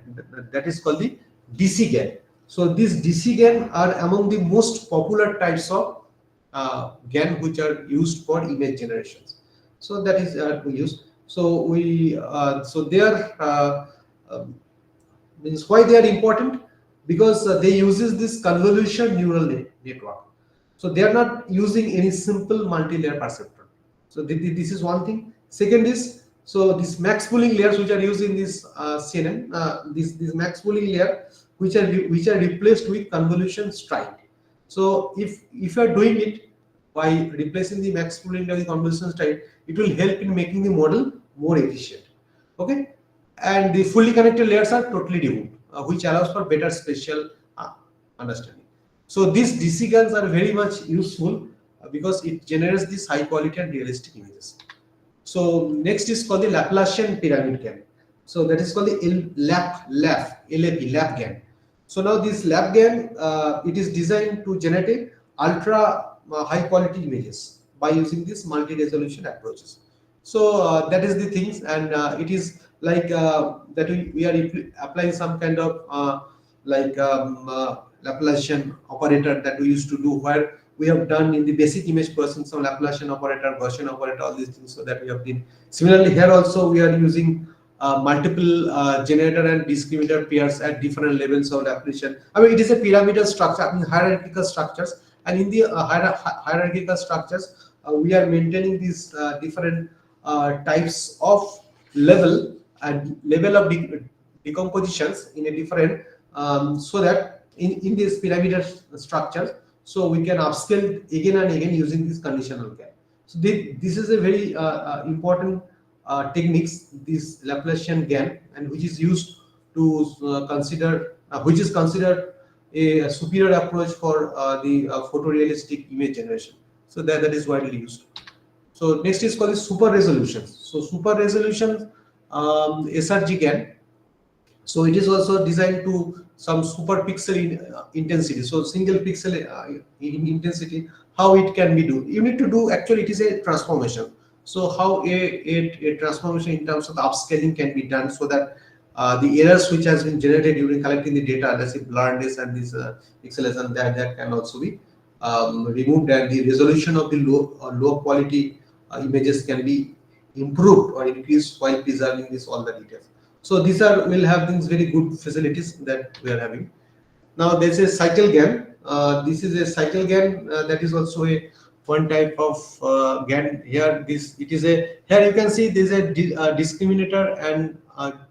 That is called the DC GAN. So these DC GAN are among the most popular types of GAN which are used for image generations. So that is we use. So they are means why they are important, because they uses this convolution neural network. So they are not using any simple multi-layer perceptron. So this is one thing. Second is, so this max pooling layers which are used in this CNN, this max pooling layer which are replaced with convolution stride. So if you are doing it by replacing the max pooling layer with convolution stride, it will help in making the model more efficient. Okay, and the fully connected layers are totally removed, which allows for better spatial understanding. So these DC GANs are very much useful because it generates this high quality and realistic images. So next is called the Laplacian pyramid GAN. So that is called the LAP GAN. So now this LAP GAN, it is designed to generate ultra high quality images by using this multi-resolution approaches. So that is the things, and it is like that we are applying some kind of Laplacian operator that we used to do, where we have done in the basic image processing some Laplacian operator, Gaussian operator, all these things, so that we have been. Similarly, here also we are using multiple generator and discriminator pairs at different levels of application. I mean, it is a pyramidal structure, I mean, hierarchical structures, and in the hierarchical structures, we are maintaining these different types of level and level of decompositions in a different, so that in this pyramidal structure, so we can upscale again and again using this conditional gap. So this is a very important techniques, this Laplacian GAN, and which is used to consider, which is considered a superior approach for the photorealistic image generation. So that is widely used. So next is called super resolutions. So super resolution SRG GAN. So it is also designed to some super pixel intensity. So single pixel in intensity, how it can be do. You need to do, actually it is a transformation. So how a transformation in terms of the upscaling can be done, so that the errors which has been generated during collecting the data, let's say blurredness and this pixelation, that can also be removed, and the resolution of the low quality images can be improved or increased while preserving this all the details. So these will have these very good facilities that we are having. Now there's a cycle GAN. This is a cycle GAN that is also a one type of GAN. Here here you can see there's a discriminator and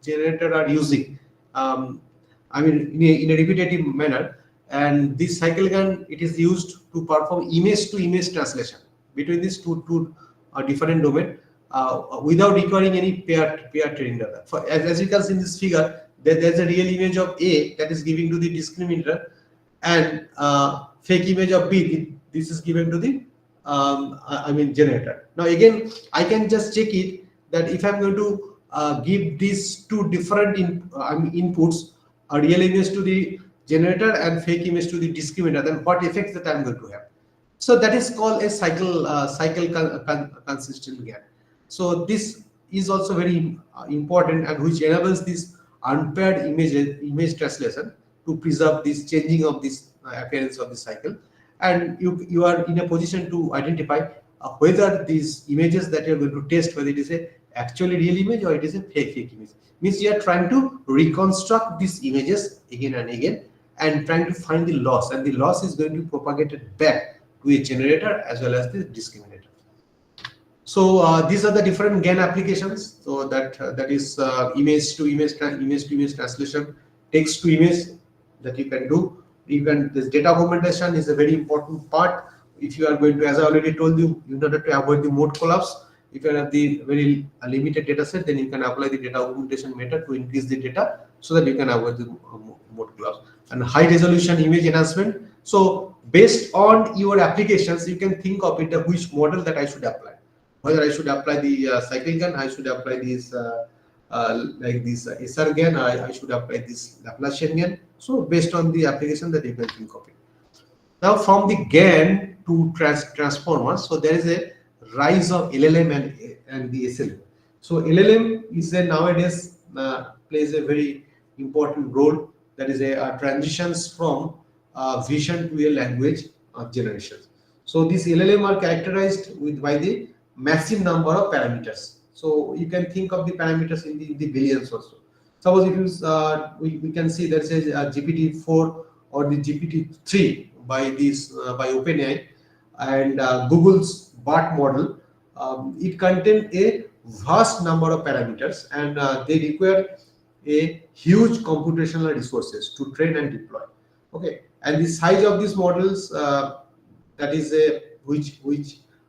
generator are using, I mean, in a repetitive manner, and this cycle GAN, it is used to perform image to image translation between these two different domain without requiring any pair training data. As you can see in this figure, there's a real image of A that is given to the discriminator, and fake image of B, this is given to the I mean generator. Now again, I can just check it that if I'm going to give these two different inputs, a real image to the generator and fake image to the discriminator, then what effects that I'm going to have. So that is called a cycle consistent GAN. So this is also very important, and which enables this unpaired image translation to preserve this changing of this appearance of the cycle, and you are in a position to identify whether these images that you are going to test, whether it is a actually real image or it is a fake image. Means you are trying to reconstruct these images again and again and trying to find the loss, and the loss is going to be propagated back to a generator as well as the discriminator. So these are the different GAN applications. So that is image to image translation, text to image that you can do. Even this data augmentation is a very important part. If you are going to, as I already told you, in order to avoid the mode collapse, if you have the very limited data set, then you can apply the data augmentation method to increase the data so that you can avoid the mode collapse. And high resolution image enhancement. So based on your applications, you can think of it which model that I should apply. Whether I should apply the cycle GAN, I should apply this like this SR GAN, I should apply this Laplacian GAN. So based on the application that you can think of it. Now from the GAN to transformers, so there is a rise of LLM and the SLM. So LLM is nowadays plays a very important role. That is a transitions from vision to a language generation. So these LLM are characterized by the massive number of parameters. So you can think of the parameters in the billions also. Suppose if you we can see there is a GPT-4 or the GPT-3 by OpenAI, and Google's BART model. It contains a vast number of parameters, and they require a huge computational resources to train and deploy. Okay, and the size of these models that is which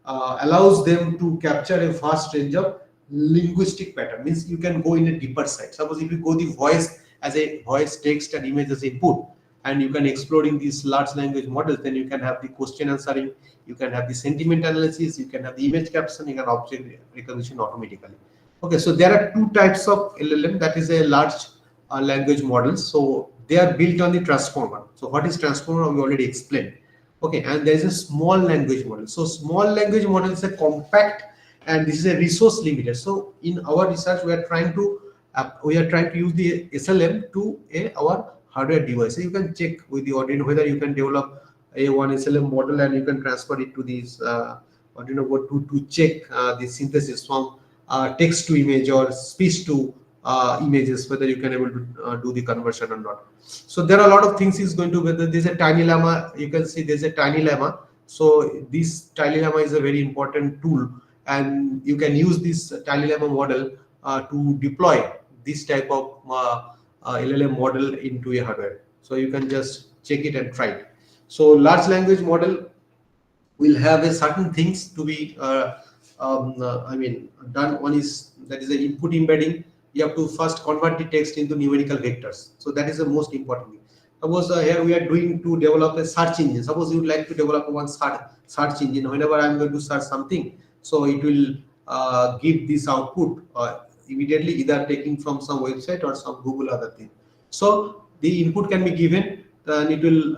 allows them to capture a vast range of linguistic pattern. Means you can go in a deeper side. Suppose if you go the voice as a voice, text and image as input, and you can exploring these large language models, then you can have the question answering, you can have the sentiment analysis, you can have the image caption, you can object recognition automatically. Okay, so there are two types of LLM, that is a large language models. So they are built on the transformer. So what is transformer? We already explained. Okay, and there is a small language model. So small language model is a compact, and this is a resource limited. So in our research, we are trying to use the SLM to our hardware device. So you can check with the Arduino whether you can develop a one SLM model and you can transfer it to these Arduino board to check the synthesis from text to image or speech to images, whether you can able to do the conversion or not. So there are a lot of things is going to, whether there's a tiny llama, you can see there's a tiny llama. So this tiny llama is a very important tool, and you can use this tiny llama model to deploy this type of LLM model into a hardware. So you can just check it and try it. So large language model will have a certain things to be done. One is that is the input embedding. You have to first convert the text into numerical vectors. So that is the most important thing. Suppose here we are doing to develop a search engine. Suppose you would like to develop one search engine. Whenever I'm going to search something, so it will give this output immediately, either taking from some website or some Google other thing. So the input can be given, and it will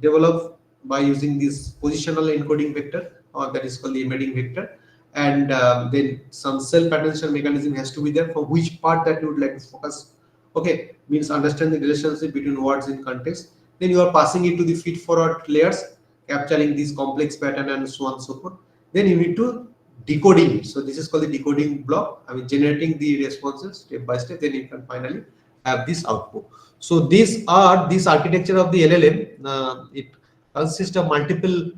develop by using this positional encoding vector, or that is called the embedding vector. And then some self-attention mechanism has to be there for which part that you would like to focus. Okay, means understand the relationship between words in context. Then you are passing it to the feed-forward layers, capturing this complex pattern and so on and so forth. Then you need to decoding it. So this is called the decoding block. I mean, generating the responses step by step. Then you can finally have this output. So these are this architecture of the LLM. It consists of multiple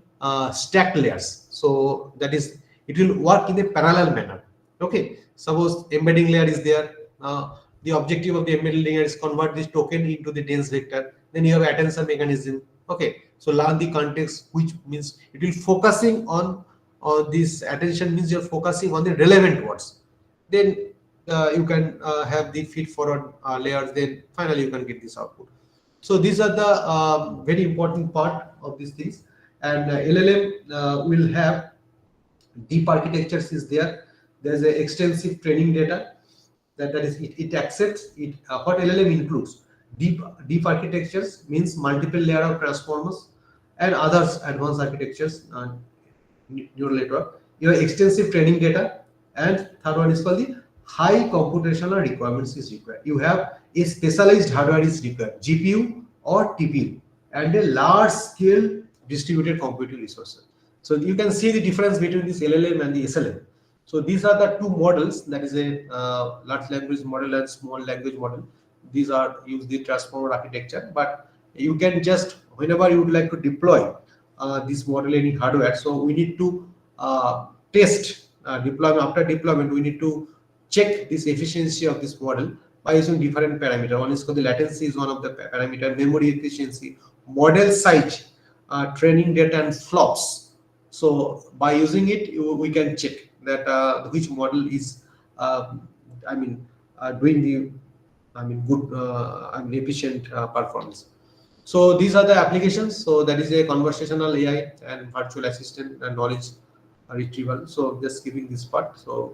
stacked layers. So that is, it will work in a parallel manner. Okay, suppose embedding layer is there. The objective of the embedding layer is convert this token into the dense vector. Then you have attention mechanism. Okay, so learn the context, which means it will focusing on this attention, means you're focusing on the relevant words. Then you can have the feed forward layers. Then finally you can get this output. So these are the very important part of these things. And LLM will have deep architectures is there. There's a extensive training data that is it accepts it. What LLM includes deep architectures, means multiple layer of transformers and others advanced architectures, neural network. You have extensive training data, and third one is called the high computational requirements is required. You have a specialized hardware is required, GPU or TPU, and a large scale distributed computing resources. So you can see the difference between this LLM and the SLM. So these are the two models, that is a large language model and small language model. These are use the transformer architecture, but you can just, whenever you would like to deploy this model in hardware, so we need to test deployment. After deployment, we need to check this efficiency of this model by using different parameter. One is called the latency, is one of the parameter, memory efficiency, model size, training data, and flops. So by using it, we can check that which model is doing the good efficient performance. So these are the applications. So that is a conversational AI and virtual assistant and knowledge retrieval. So just giving this part. So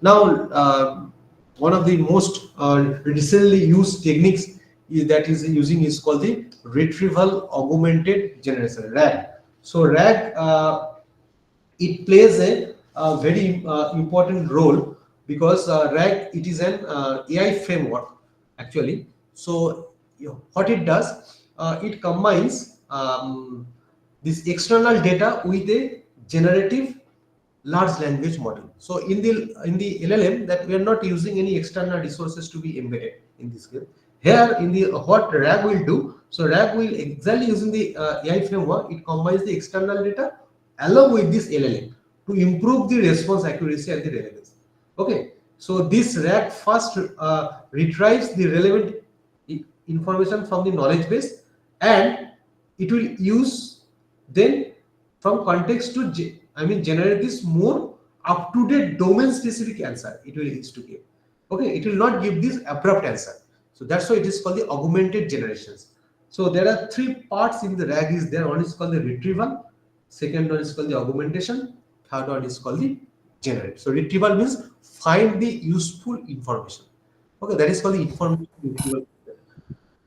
now one of the most recently used techniques is using is called the retrieval augmented generation, RAG. So RAG it plays a very important role, because RAG, it is an AI framework actually. So what it does, it combines this external data with a generative large language model. So in the LLM, that we are not using any external resources to be embedded in this game. Here in the what RAG will do, so RAG will exactly using the AI framework, it combines the external data along with this LLM to improve the response accuracy and the relevance. Okay, so this RAG first retrieves the relevant information from the knowledge base, and it will use then from context to generate this more up to date domain specific answer it will use to give. Okay, it will not give this abrupt answer. So that's why it is called the augmented generations. So there are three parts in the RAG is there. One is called the retrieval, second one is called the augmentation, third one is called the generate. So retrieval means find the useful information. Okay, that is called the information retrieval.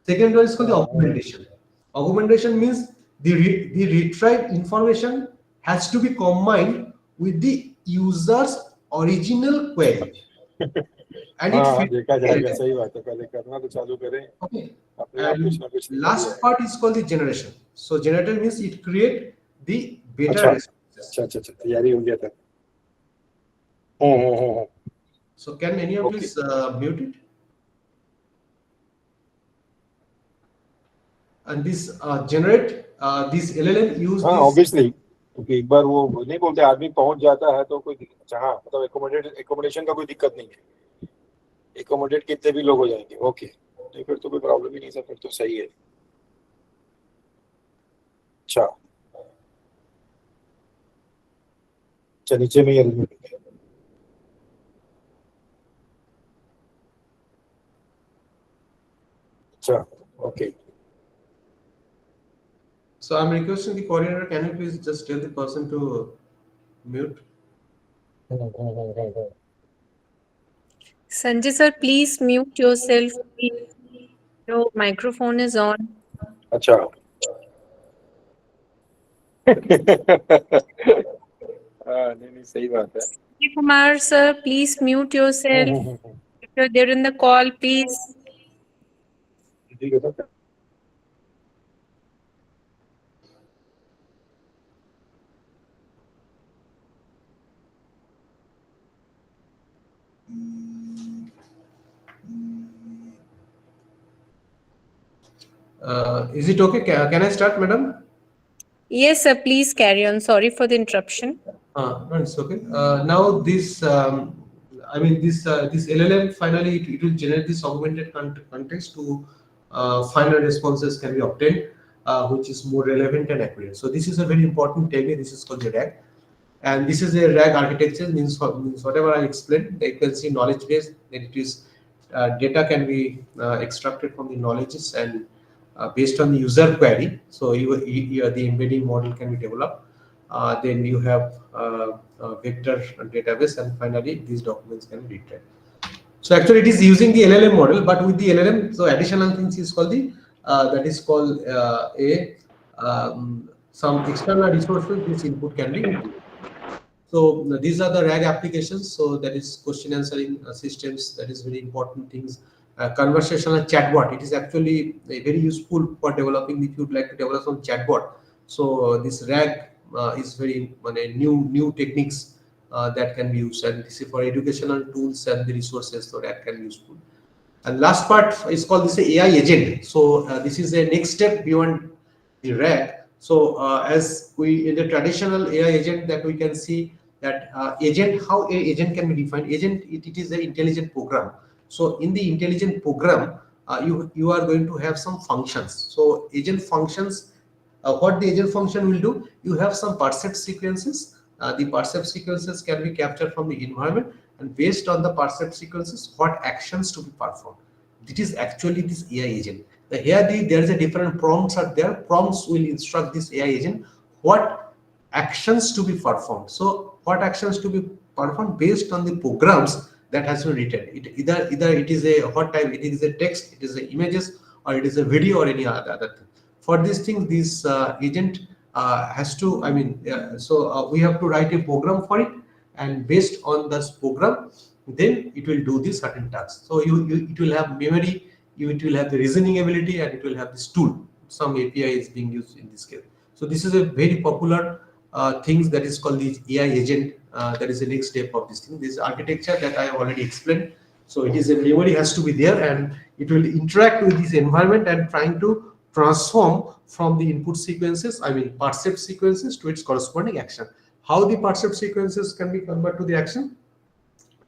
Second one is called the augmentation. Augmentation means the retrieved information has to be combined with the user's original query, and it हाँ feeds देखा the जाएगा, LLM. सही बात है, पहले करना तो चालू करें, Okay. अपने आप कुछ And ना कुछ निकल ही last आएगा. part is called the generation. So generator means it create the better अच्छा responses. अच्छा, तैयारी हो गया था. So can anyone Okay. please mute it? And this this LLM use हाँ this. ऑब्वियसली, क्योंकि एक बार वो नहीं बोलते, आदमी पहुंच जाता है तो कोई अच्छा, हाँ मतलब एकोमोडेशन का कोई दिक्कत नहीं है, एकोमोडेट कितने भी लोग हो जाएंगे. ओके, तो फिर तो कोई प्रॉब्लम ही नहीं है, फिर तो सही है. अच्छा अच्छा, नीचे में ही अरेंजमेंट है. अच्छा okay. So I'm requesting the coordinator, can you please just tell the person to mute? Sanjay sir, please mute yourself. Your microphone is on. अच्छा. नहीं सही बात है. Sanjay Kumar sir, please mute yourself. If you're there in the call, please. ठीक है sir. Is it okay? Can I start, madam? Yes, sir, please carry on. Sorry for the interruption. No, it's okay. Now this, this LLM finally it will generate this augmented context to final responses can be obtained, which is more relevant and accurate. So this is a very important technique. This is called the RAG, and this is a RAG architecture. Means whatever I explained, you can see knowledge base. That it is data can be extracted from the knowledges and based on the user query. So the embedding model can be developed. Then you have vector database, and finally these documents can be retrieved. So actually it is using the LLM model, but with the LLM, so additional things is called the that is called some external resources. This input can be included. So these are the RAG applications. So that is question answering systems. That is very important things. Conversational chatbot. It is actually very useful for developing. If you'd like to develop some chatbot, so this RAG is very new techniques that can be used, and this is for educational tools and the resources. So that can be useful. And last part is called this AI agent. So this is the next step beyond the RAG. So as we in the traditional AI agent that we can see that agent, how a agent can be defined. Agent, it is an intelligent program. So in the intelligent program, you are going to have some functions. So agent functions, what the agent function will do, you have some percept sequences. The percept sequences can be captured from the environment, and based on the percept sequences, what actions to be performed. It is actually this AI agent. There is a different prompts are there. Prompts will instruct this AI agent what actions to be performed. So what actions to be performed based on the programs that has been written. Either it is a what type, it is a text, it is a images, or it is a video, or any other thing. For these things, this agent has to, we have to write a program for it, and based on this program, then it will do the certain tasks. So it will have memory, it will have the reasoning ability, and it will have this tool. Some API is being used in this case. So this is a very popular things that is called the AI agent. That is the next step of this thing. This architecture that I have already explained. So it is a memory has to be there, and it will interact with this environment and trying to transform from the input sequences, percept sequences, to its corresponding action. How the percept sequences can be converted to the action?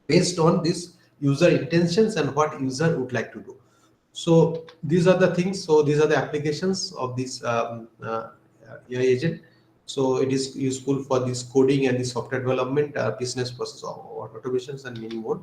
Based on this user intentions and what user would like to do. So these are the things. So these are the applications of this AI agent. So it is useful for this coding and the software development, business process automations, and many more.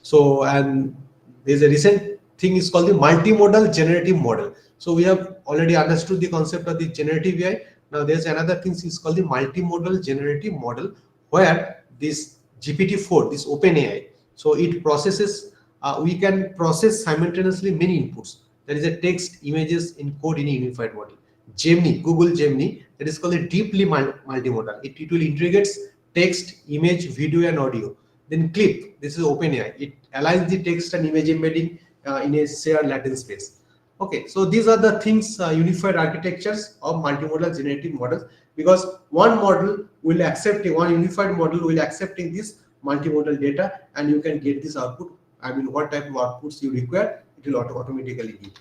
So, and there's a recent thing is called the multimodal generative model. So we have already understood the concept of the generative AI. Now there's another thing is called the multimodal generative model, where this GPT-4, this OpenAI, so it processes, we can process simultaneously many inputs. That is a text, images, in code in a unified model. Gemini, Google Gemini, that is called a deeply multimodal. It will integrates text, image, video, and audio. Then Clip, this is OpenAI. It aligns the text and image embedding in a shared Latin space. Okay, so these are the things, unified architectures of multimodal generative models, because one model will accept, one unified model will accepting this multimodal data, and you can get this output. I mean, what type of outputs you require, it will automatically give.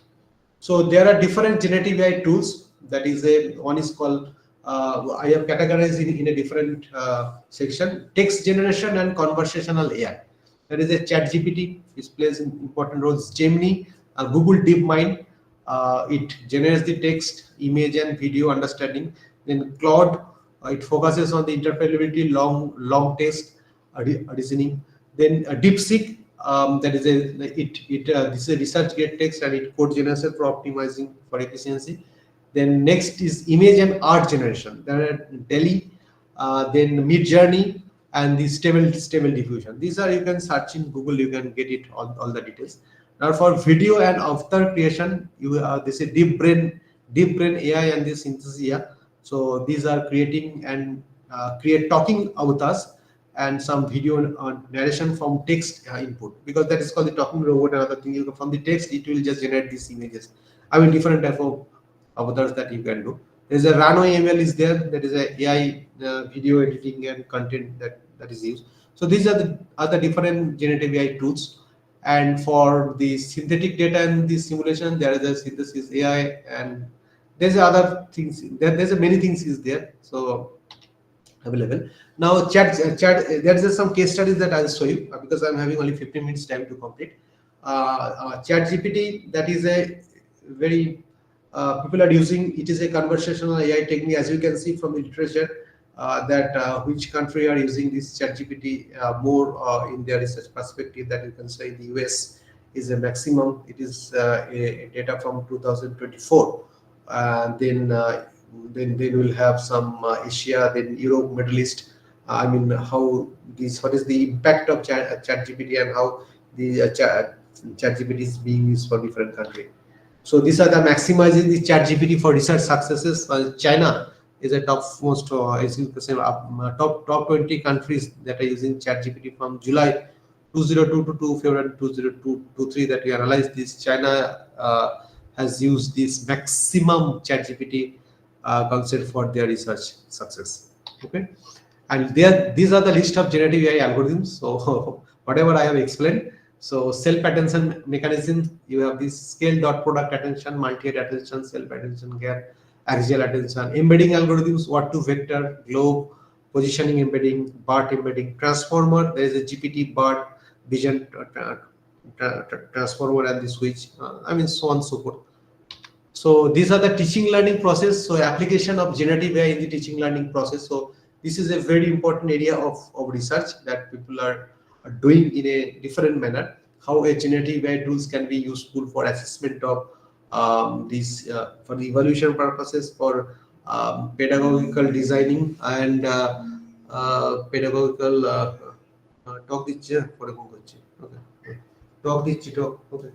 So there are different generative AI tools. That is one is called, I have categorized in a different section: text generation and conversational AI. That is a ChatGPT, which plays important roles. Gemini, Google DeepMind, it generates the text, image, and video understanding. Then Claude, it focuses on the interpretability, long text reasoning. Then DeepSeek, that is this is a research grade text, and it code generation for optimizing for efficiency. Then next is image and art generation. There are Delhi, then Mid Journey, and the stable diffusion. These are, you can search in Google, you can get it all the details. Now for video and avatar creation, you this is deep brain AI and this synthesis AI. So these are creating and create talking avatars and some video narration from text input, because that is called the talking robot. Another thing, you from the text it will just generate these images. I mean, different type of avatars that you can do. There's a Rano ML is there, that is a AI video editing and content that is used. So these are the different generative AI tools. And for the synthetic data and the simulation, there is a synthesis AI, and there's other things. There's many things is there. So available now. There is some case studies that I'll show you, because I'm having only 15 minutes time to complete. Chat GPT, that is a very people are using. It is a conversational AI technique, as you can see from the literature, that which country are using this Chat GPT more in their research perspective. That you can say the US is a maximum. It is a data from 2024. Then they will have some Asia, then Europe, Middle East. I mean, how this, what is the impact of Chat GPT, and how the Chat GPT is being used for different countries. So these are the maximizing the Chat GPT for research successes. China is a topmost, as you can say, top 20 countries that are using Chat GPT from July 2022 to February 2023 that we analyzed this. China has used this maximum Chat GPT concept for their research success. Okay, and these are the list of generative AI algorithms. So whatever I have explained. So self-attention mechanism, you have this scale dot product attention, multi-head attention, self-attention gap, axial attention, embedding algorithms, what to vector, globe, positioning embedding, BART embedding, transformer. There is a GPT BART, vision transformer, and the switch. I mean, so on and so forth. So these are the teaching learning process. So application of generative AI in the teaching learning process. So this is a very important area of research that people are doing in a different manner. How a generative AI tools can be useful for assessment of these for the evaluation purposes, for pedagogical designing, and pedagogical talk দিচ্ছে পরে phone করছি ওকে টক দিচ্ছি টক ওকে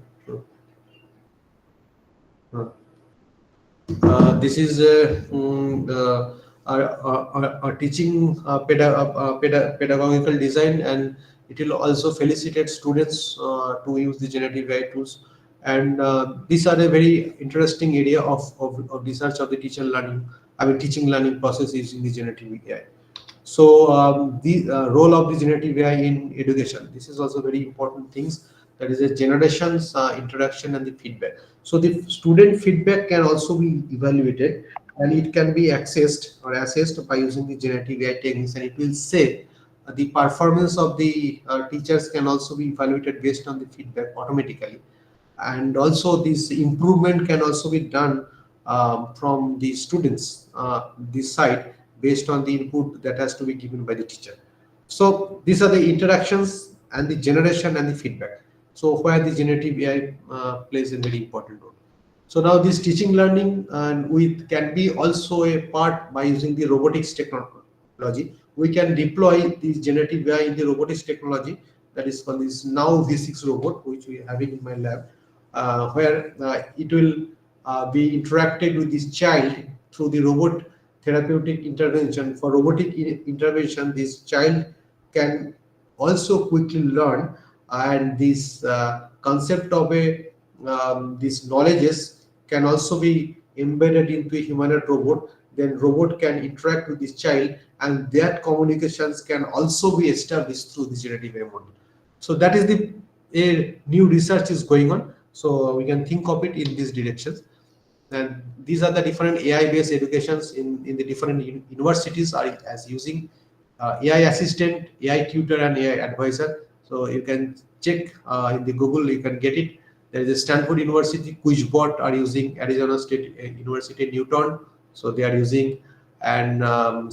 this is our teaching pedagogical design, and it will also felicitate students to use the generative AI tools. And these are a very interesting area of research of the teaching learning process using the generative AI. So the role of the generative AI in education, this is also very important things. That is a generations, introduction, and the feedback. So the student feedback can also be evaluated, and it can be accessed or assessed by using the generative AI techniques, and it will say the performance of the teachers can also be evaluated based on the feedback automatically. And also this improvement can also be done from the students this side, based on the input that has to be given by the teacher. So these are the interactions and the generation and the feedback. So where the generative AI plays a very important role. So now this teaching learning and can be also a part by using the robotics technology. We can deploy this generative AI in the robotics technology, that is called this now V6 robot, which we are having in my lab, where it will be interacted with this child through the robot therapeutic intervention. For robotic intervention, this child can also quickly learn, and this concept of a these knowledges can also be embedded into a humanoid robot. Then robot can interact with this child, and that communications can also be established through the generative AI model. So that is the a new research is going on. So we can think of it in these directions. And these are the different AI based educations in the different universities are as using AI assistant, AI tutor, and AI advisor. So you can check in the Google, you can get it. There is a Stanford University Quizbot are using, Arizona State University Newton, so they are using, and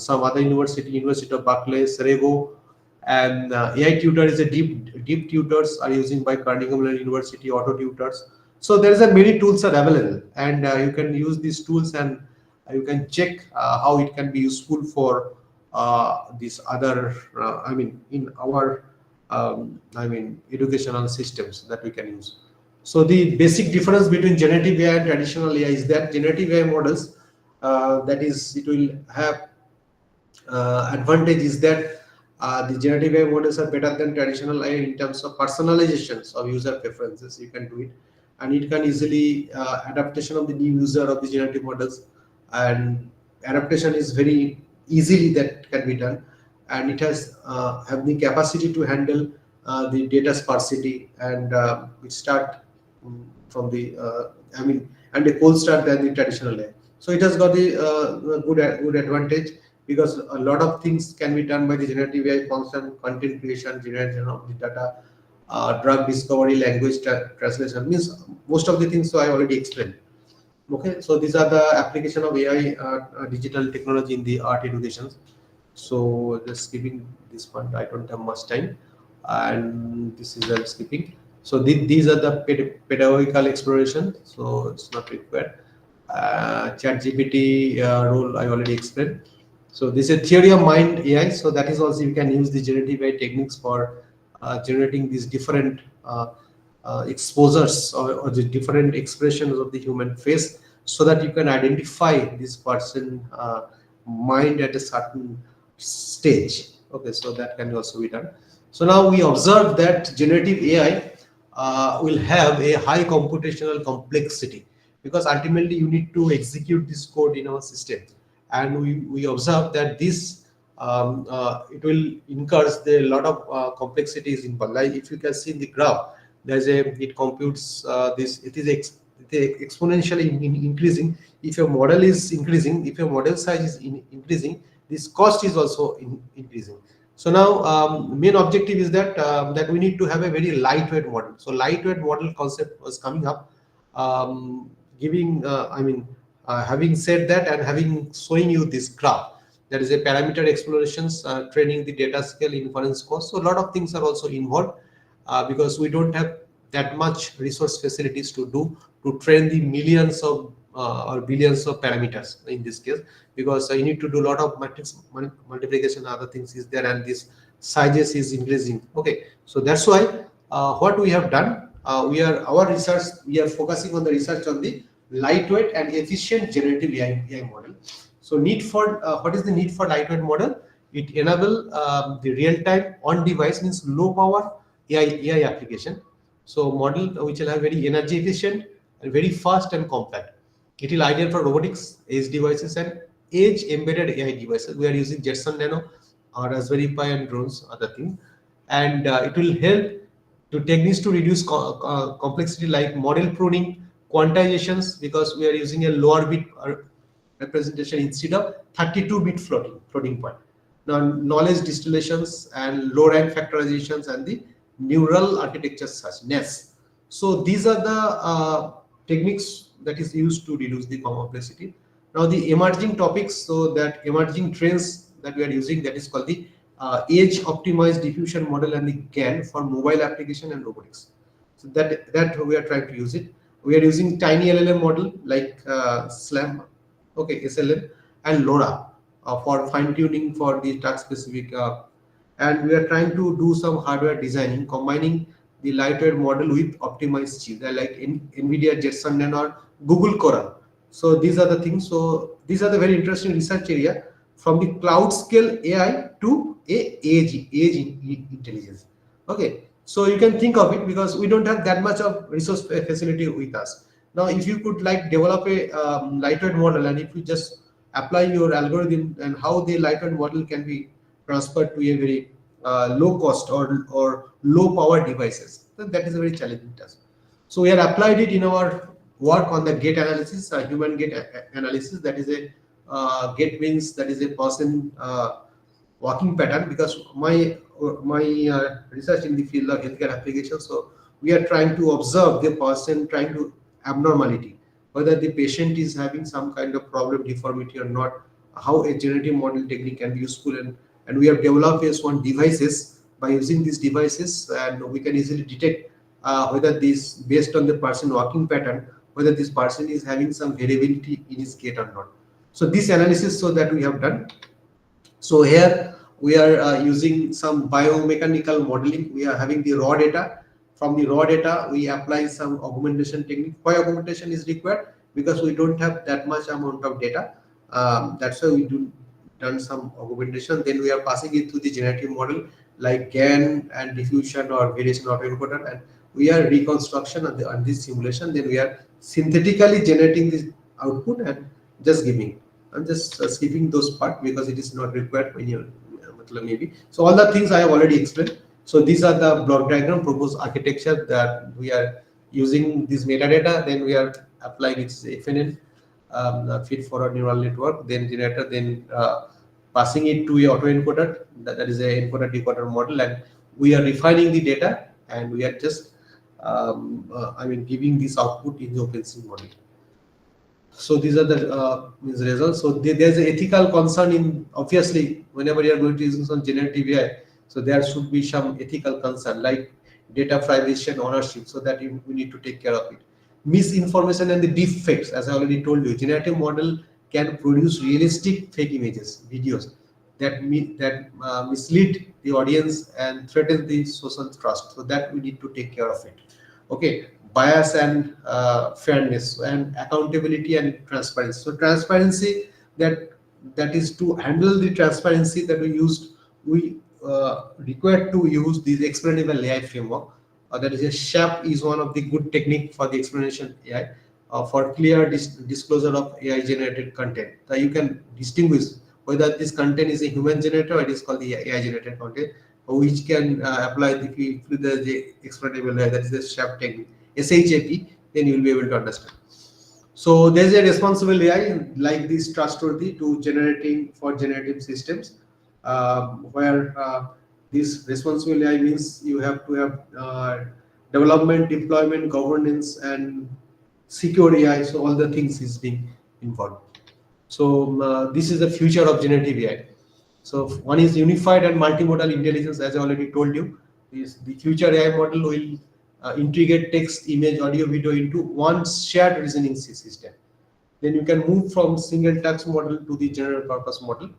some other University of Berkeley, Cerego, and AI tutor is a deep tutors are using by Carnegie Mellon University Auto Tutors. So there is a many tools are available, and you can use these tools, and you can check how it can be useful for these other I mean in our educational systems that we can use. So the basic difference between generative AI and traditional AI is that generative AI models, that is, it will have advantage is that the generative AI models are better than traditional AI in terms of personalizations of user preferences. You can do it, and it can easily adaptation of the new user of the generative models, and adaptation is very easily that can be done, and it has have the capacity to handle the data sparsity, and we start from the and a cold start than the traditional AI. So it has got the good advantage, because a lot of things can be done by the generative AI function, content creation, generation of the data, drug discovery, language translation, means most of the things. So I already explained. Okay, so these are the application of AI, digital technology in the art education. So just skipping this one, I don't have much time, and this is I'm skipping. So these are the pedagogical exploration, so it's not required. Chat GPT role I already explained. So this is a theory of mind AI. So that is also you can use the generative AI techniques for generating these different exposures, or the different expressions of the human face, so that you can identify this person mind at a certain stage. Okay, so that can also be done. So now we observe that generative AI will have a high computational complexity, because ultimately you need to execute this code in our system, and we observe that this it will incurs the lot of complexities involved. Like if you can see in the graph, there's a it computes this, it is exponentially increasing. If your model is increasing, if your model size is increasing, this cost is also increasing. So now main objective is that that we need to have a very lightweight model. So lightweight model concept was coming up, giving having said that, and having showing you this graph, there is a parameter explorations, training the data scale, inference cost. So a lot of things are also involved, because we don't have that much resource facilities to train the millions of or billions of parameters in this case, because you need to do a lot of matrix multiplication, other things is there, and this sizes is increasing. Okay, so that's why what we have done, our research, we are focusing on the research on the lightweight and efficient generative AI model. So need for what is the need for lightweight model? It enable the real-time on-device, means low power AI application. So model which will have very energy efficient and very fast and compact. It will ideal for robotics, edge devices, and edge embedded AI devices. We are using Jetson Nano, or Raspberry Pi, and drones, other thing, and it will help to techniques to reduce complexity like model pruning, quantizations, because we are using a lower bit representation instead of 32-bit floating point. Now knowledge distillations and low rank factorizations and the neural architecture such NES. So these are the techniques that is used to reduce the complexity. Now the emerging topics, so that emerging trends that we are using, that is called the edge optimized diffusion model and the GAN for mobile application and robotics. So that we are trying to use it. We are using tiny LLM model like SLAM, okay, SLM, and LoRa for fine tuning for the task specific, and we are trying to do some hardware designing, combining the lightweight model with optimized chip. They're like NVIDIA Jetson Nano or Google Coral. So these are the things. So these are the very interesting research area, from the cloud scale AI to age intelligence. Okay, so you can think of it, because we don't have that much of resource facility with us. Now, if you could like develop a lightweight model, and if you just apply your algorithm, and how the lightweight model can be transferred to a very low cost or low power devices, then that is a very challenging task. So we have applied it in our work on the gait analysis, human gait analysis. That is a gait means that is a person walking pattern, because my research in the field of healthcare applications. So we are trying to observe the person, trying to abnormality, whether the patient is having some kind of problem, deformity or not, how a generative model technique can be useful. And we have developed S1 devices. By using these devices, and we can easily detect whether this, based on the person walking pattern, whether this person is having some variability in his gait or not. So this analysis, so that we have done. So here we are using some biomechanical modeling. We are having the raw data. From the raw data, we apply some augmentation technique. Why augmentation is required? Because we don't have that much amount of data. That's why we done some augmentation. Then we are passing it to the generative model like GAN and diffusion or variation autoencoder, and we are reconstruction on this simulation. Then we are synthetically generating this output and just giving. I'm just skipping those part because it is not required when you maybe. So all the things I have already explained. So these are the block diagram proposed architecture that we are using this metadata. Then we are applying its FNN, feed forward neural network, then generator, then passing it to a autoencoder. That is a encoder decoder model, and we are refining the data, and we are just giving this output in the OpenSea model. So these are the results. So there's an ethical concern in, obviously, whenever you are going to use some generative AI, so there should be some ethical concern like data privacy and ownership, so that we need to take care of it. Misinformation and the deep fakes, as I already told you, generative model can produce realistic fake images, videos that mislead the audience and threaten the social trust. So that we need to take care of it. Okay, bias and fairness and accountability and transparency. So transparency, that is to handle the transparency that we required to use this explainable AI framework. That is a SHAP is one of the good technique for the explanation AI for clear disclosure of AI generated content. So you can distinguish whether this content is a human generator or it is called the AI generated content, which can apply the explainable AI, that is the SHAP technique. SHAP, then you will be able to understand. So there's a responsible AI like this trustworthy to generating for generative systems, where this responsible AI means you have to have development, deployment, governance, and secure AI. So all the things is being involved. So this is the future of generative AI. So one is unified and multimodal intelligence, as I already told you. Is the future AI model will integrate text, image, audio, video into one shared reasoning system. Then you can move from single task model to the general purpose model,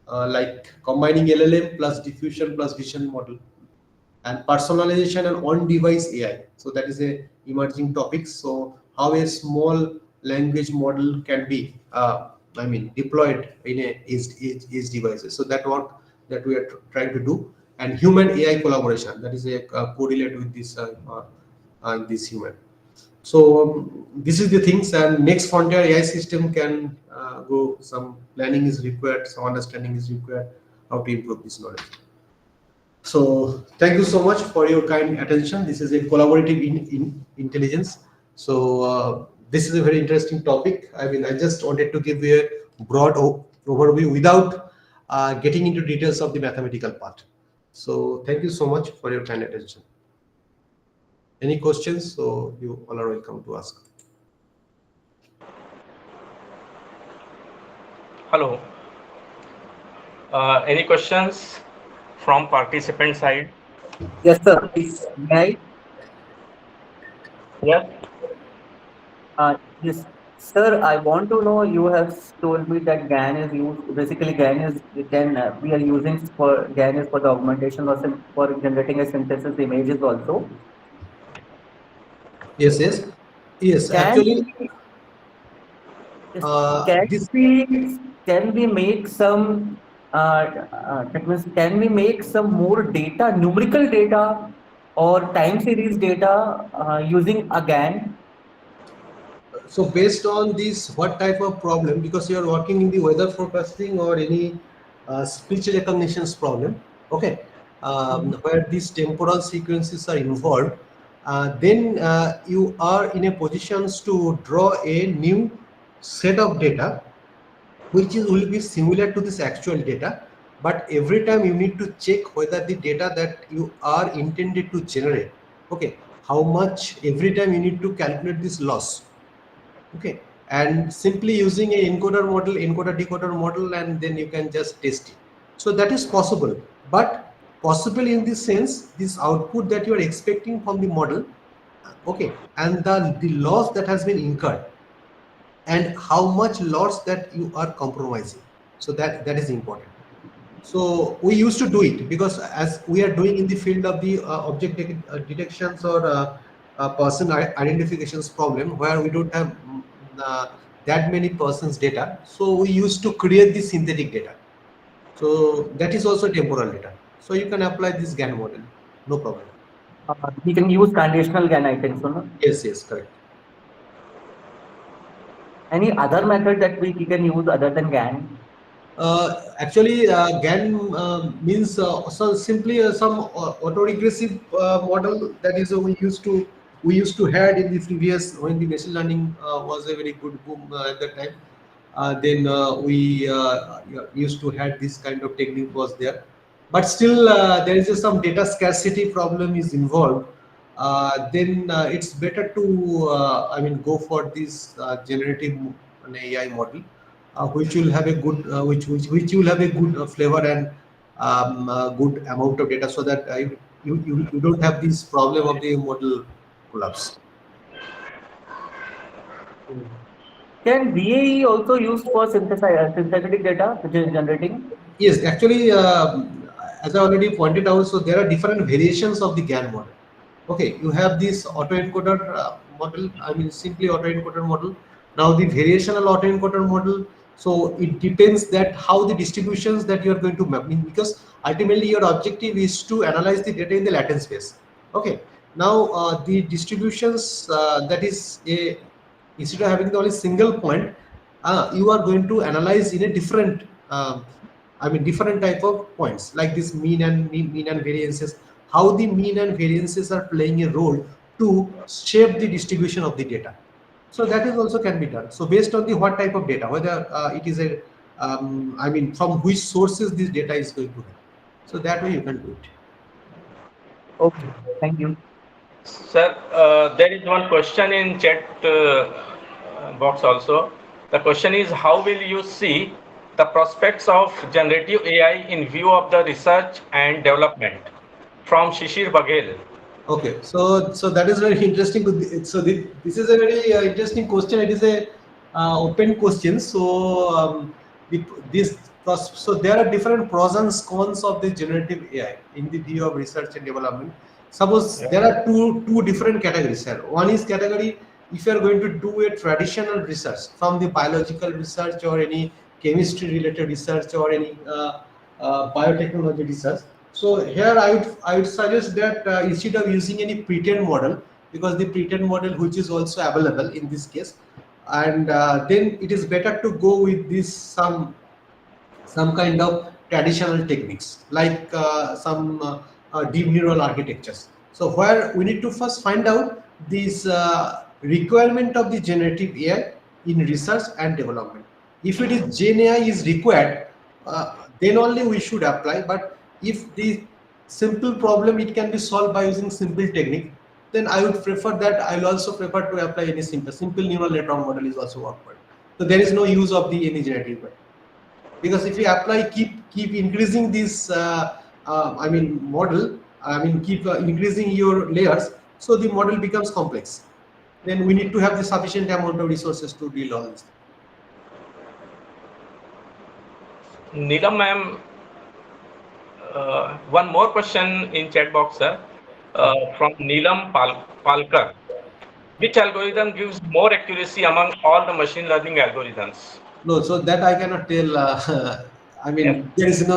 like combining LLM plus diffusion plus vision model, and personalization and on-device AI. So that is a emerging topic. So how a small language model can be, deployed in a edge devices. So that work that we are trying to do, and human AI collaboration, that is a correlate with this human. So this is the things, and next frontier AI system can go. Some planning is required, some understanding is required how to improve this knowledge. So thank you so much for your kind attention. This is a collaborative intelligence. So this is a very interesting topic. I just wanted to give you a broad overview without getting into details of the mathematical part. So thank you so much for your kind attention. Any questions? So you all are welcome to ask. Hello. Any questions from participant side? Yes, sir. Please, may Yes. yes, sir. I want to know. You have told me that GAN is used. Basically, GAN is we are using for GAN is for the augmentation or for generating a synthesis images also. Yes, yes, yes. Can Actually, yes, can this can we make some that means can we make some more data, numerical data or time series data using a GAN? so based on this, what type of problem? Because you are working in the weather forecasting or any speech recognitions problem, okay, where these temporal sequences are involved, then you are in a positions to draw a new set of data which is will be similar to this actual data, but every time you need to check whether the data that you are intended to generate, okay, how much every time you need to calculate this loss, okay, and simply using a encoder model, encoder decoder model, and then you can just test it. So that is possible, but possible in this sense, this output that you are expecting from the model, okay, and the loss that has been incurred and how much loss that you are compromising, so that is important. So we used to do it because as we are doing in the field of the detections or person identifications problem where we don't have uh, that many persons data, so we used to create the synthetic data. So that is also temporal data, so you can apply this GAN model, no problem. We can use conditional GAN, I think so. No? Yes, yes, correct. Any other method that we can use other than GAN? Actually, GAN means so simply some autoregressive model that is we used to had in the previous when the machine learning was a very good boom at that time. Then we used to had this kind of technique was there, but still there is some data scarcity problem is involved. Then it's better to I mean go for this generative an AI model which will have a good which will have a good flavor and good amount of data so that you don't have this problem of the model collapse. Can DAE also used for synthetic data, which is generating? Yes, actually, as I already pointed out, so there are different variations of the GAN model. Okay, you have this autoencoder model, I mean, simply autoencoder model. Now, the variational autoencoder model, so it depends that how the distributions that you are going to map, because ultimately your objective is to analyze the data in the latent space. Okay, now the distributions that is a instead of having the only single point, you are going to analyze in a different I mean different type of points like this mean and variances, how the mean and variances are playing a role to shape the distribution of the data. So that is also can be done. So based on the what type of data, whether it is a I mean from which sources this data is going to have. So that way you can do it. Okay, thank you. Sir, there is one question in chat box also. The question is, how will you see the prospects of generative AI in view of the research and development? From Shishir Baghel. Okay, so that is very interesting. So this is a very interesting question. It is a open question. So so there are different pros and cons of the generative AI in the view of research and development. Suppose there are two different categories here. One is category if you are going to do a traditional research from the biological research or any chemistry related research or any biotechnology research. So here I would suggest that instead of using any pretend model, because the pretend model which is also available in this case, and then it is better to go with this some kind of traditional techniques like some deep neural architectures. So where we need to first find out this requirement of the generative AI in research and development. If it is Gen AI is required, then only we should apply. But if the simple problem it can be solved by using simple technique, then I would prefer that. I will also prefer to apply any simple neural network model is also work well. So there is no use of the any generative AI, because if you apply keep increasing this I mean model, I mean keep increasing your layers, so the model becomes complex. Then we need to have the sufficient amount of resources to deal all this. Neelam ma'am, one more question in chat box, sir, from Neelam Palkar. which algorithm gives more accuracy among all the machine learning algorithms? No, so that I cannot tell. I Yes. mean, there is no.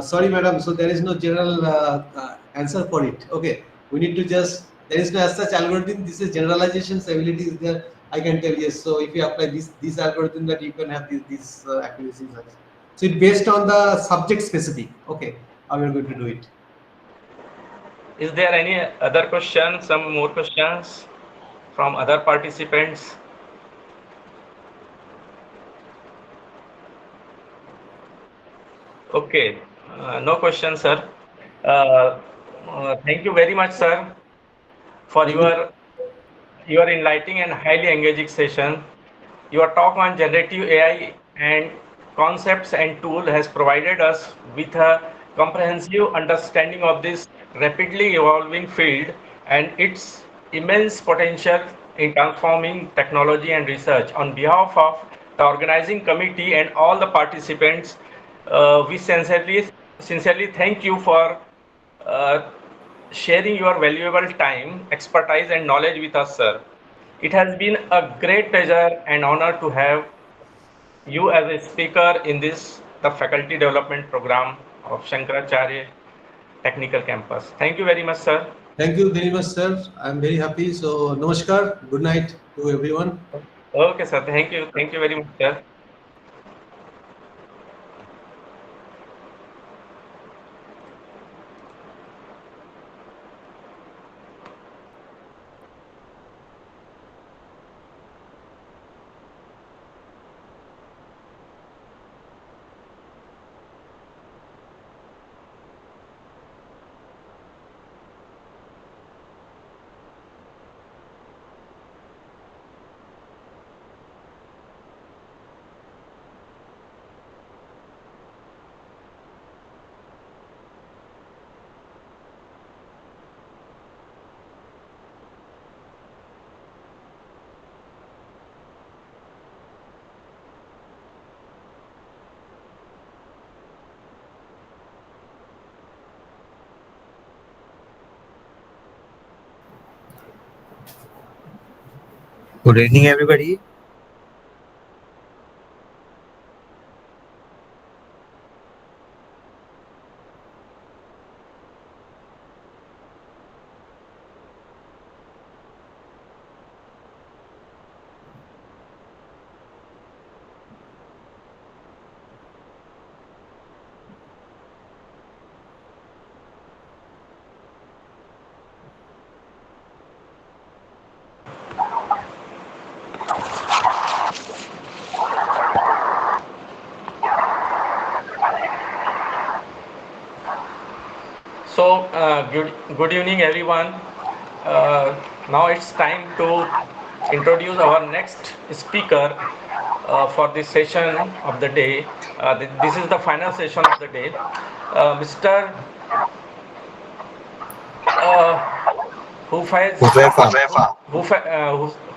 Sorry, madam. So there is no general answer for it. Okay, we need to just. There is no as such algorithm. This is generalizations ability is there. I can tell yes. So if you apply this algorithm, that you can have these accuracies. So it's based on the subject specific. Okay, how we are going to do it. Is there any other question? Some more questions from other participants? Okay, no question, sir. Thank you very much, sir, for Thank you. your enlightening and highly engaging session. Your talk on generative AI and concepts and tool has provided us with a comprehensive understanding of this rapidly evolving field and its immense potential in transforming technology and research. On behalf of the organizing committee and all the participants, we sincerely thank you for uh, sharing your valuable time, expertise, and knowledge with us, sir. It has been a great pleasure and honor to have you as a speaker in this, the faculty development program of Shankaracharya Technical Campus. Thank you very much, sir. Thank you very much, sir. I'm very happy. So, namaskar. Good night to everyone. Okay, sir. Thank you. Thank you very much, sir. Good evening, everybody. So, good evening, everyone. Now it's time to introduce our next speaker for this session of the day. This is the final session of the day. Mr. Huzaifa.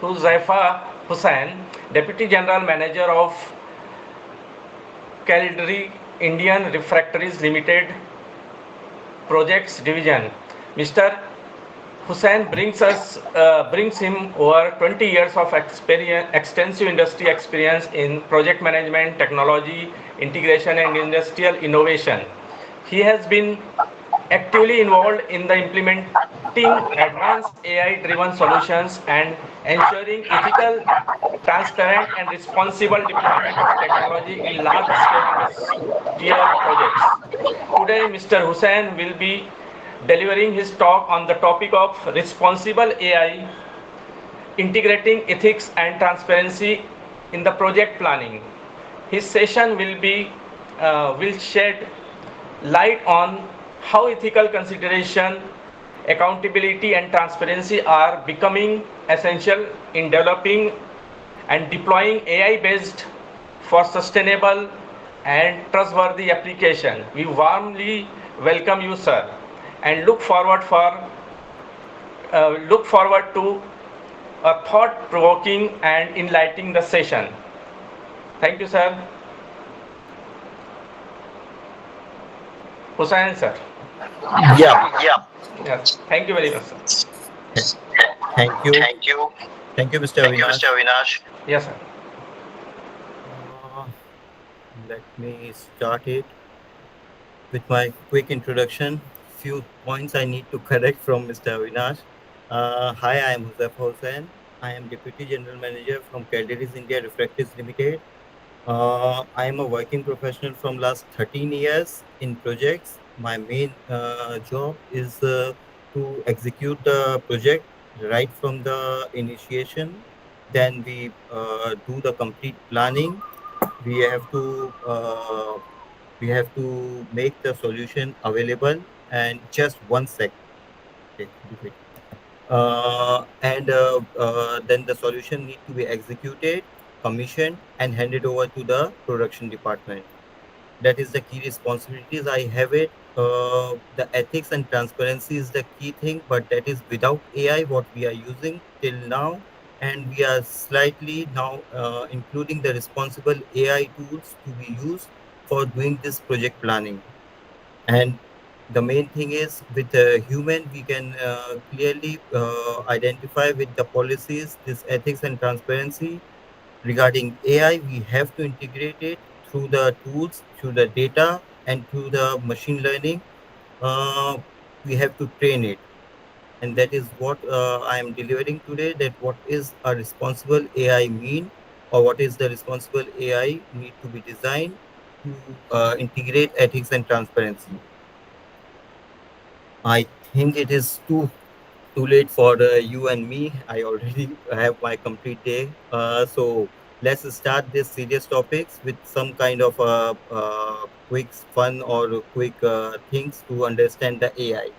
Huzaifa Hussain, Deputy General Manager of Caldry Indian Refractories Limited Projects Division. Mr. Hussain brings him over 20 years of experience, extensive industry experience in project management, technology, integration, and industrial innovation. He has been actively involved in the implementing advanced AI-driven solutions and ensuring ethical, transparent, and responsible deployment of technology in large-scale industrial projects. Today, Mr. Hussain will be delivering his talk on the topic of responsible AI, integrating ethics and transparency in the project planning. His session will shed light on how ethical consideration, accountability, and transparency are becoming essential in developing and deploying AI-based for sustainable and trustworthy application. We warmly welcome you, sir, and look forward to a thought-provoking and enlightening the session. Thank you, sir. Hussain, sir. Yeah. Yes. Thank you very much, sir. Thank you. Thank you, Mr. Avinash. Yes, sir. Uh, Let me start it with my quick introduction. Few points I need to correct from Mr. Avinash. Hi, I am Huzaifa Hussain. I am Deputy General Manager from Calderis India Refractories Limited. I am a working professional from last 13 years in projects. My main job is to execute the project right from the initiation. Then we do the complete planning. We have to make the solution available and just 1 sec. Okay, leave it. Then the solution need to be executed, commissioned, and handed over to the production department. That is the key responsibilities I have it. The ethics and transparency is the key thing, but that is without AI, what we are using till now, and we are slightly now including the responsible AI tools to be used for doing this project planning. And the main thing is with the human, we can clearly identify with the policies, this ethics and transparency. Regarding AI, we have to integrate it through the tools, through the data, and through the machine learning. Uh, we have to train it. And that is what I am delivering today, that what is a responsible AI mean, or what is the responsible AI need to be designed to integrate ethics and transparency. I think it is too late for you and me. I already have my complete day. So let's start this serious topics with some kind of quick fun or quick things to understand the AI.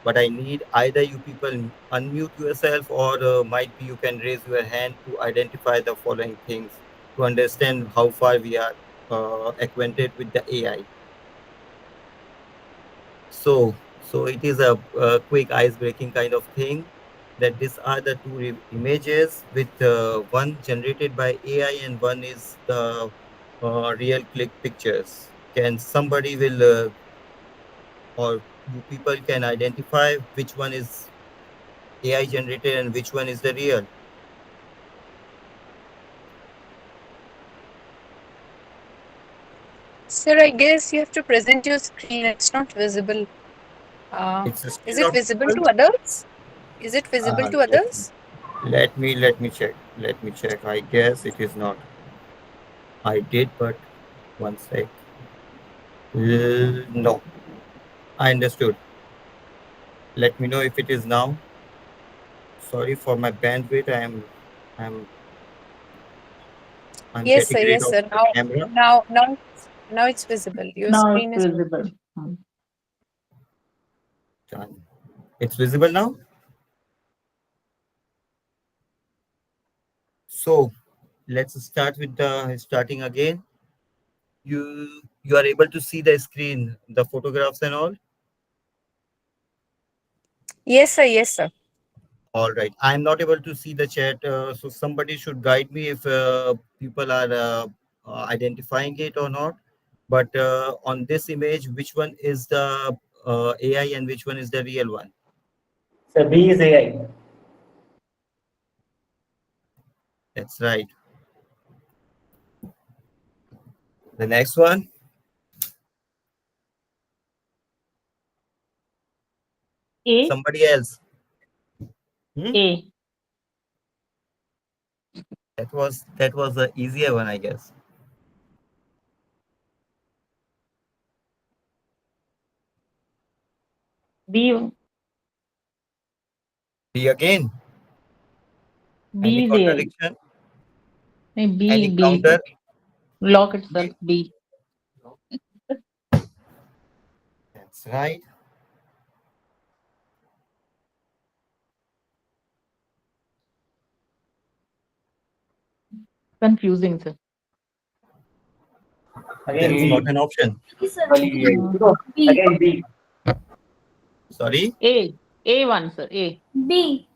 But I need either you people unmute yourself, or might be you can raise your hand to identify the following things to understand how far we are acquainted with the AI. So it is a quick ice-breaking kind of thing, that these are the two images, with one generated by AI and one is the real click pictures. Can somebody will or you people can identify which one is AI generated and which one is the real? Sir, I guess you have to present your screen. It's not visible. It's Is still it not visible visible. to others? Is it visible to Let others? let me check. Let me check. I guess it is not. I did, but 1 sec. No, I understood. Let me know if it is now. Sorry for my bandwidth. I'm I'm Yes, sir. getting rid Yes, of sir. the camera. Now it's visible. Your Now it's screen is visible. visible. Done. It's visible now. So let's start with the starting again. You are able to see the screen, the photographs and all. Yes, sir. Yes, sir. All right. I'm not able to see the chat, so somebody should guide me if people are identifying it or not. But on this image, which one is the AI and which one is the real one? So B is AI. That's right. The next one, A, somebody else. Hmm? A, That was the easier one, I guess. B, B again. Any B is AI. contradiction? Any B, counter? lock itself, B. That's right. Confusing, sir. Again That's not B. an option. Again B. Sorry. A1, sir, A. B.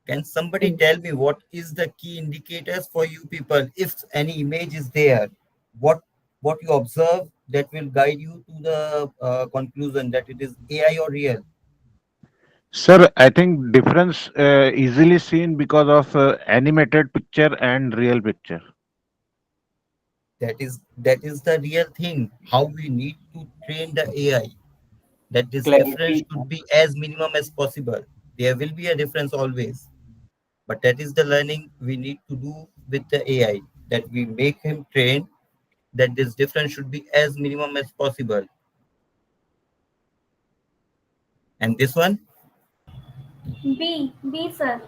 Can somebody tell me what is the key indicators for you people? If any image is there, what you observe, that will guide you to the conclusion that it is AI or real. Sir, I think difference easily seen because of animated picture and real picture. That is the real thing. How we need to train the AI. That this difference Clarity. should be as minimum as possible. There will be a difference always, but that is the learning we need to do with the AI. That we make him train. That this difference should be as minimum as possible. And this one, B, sir.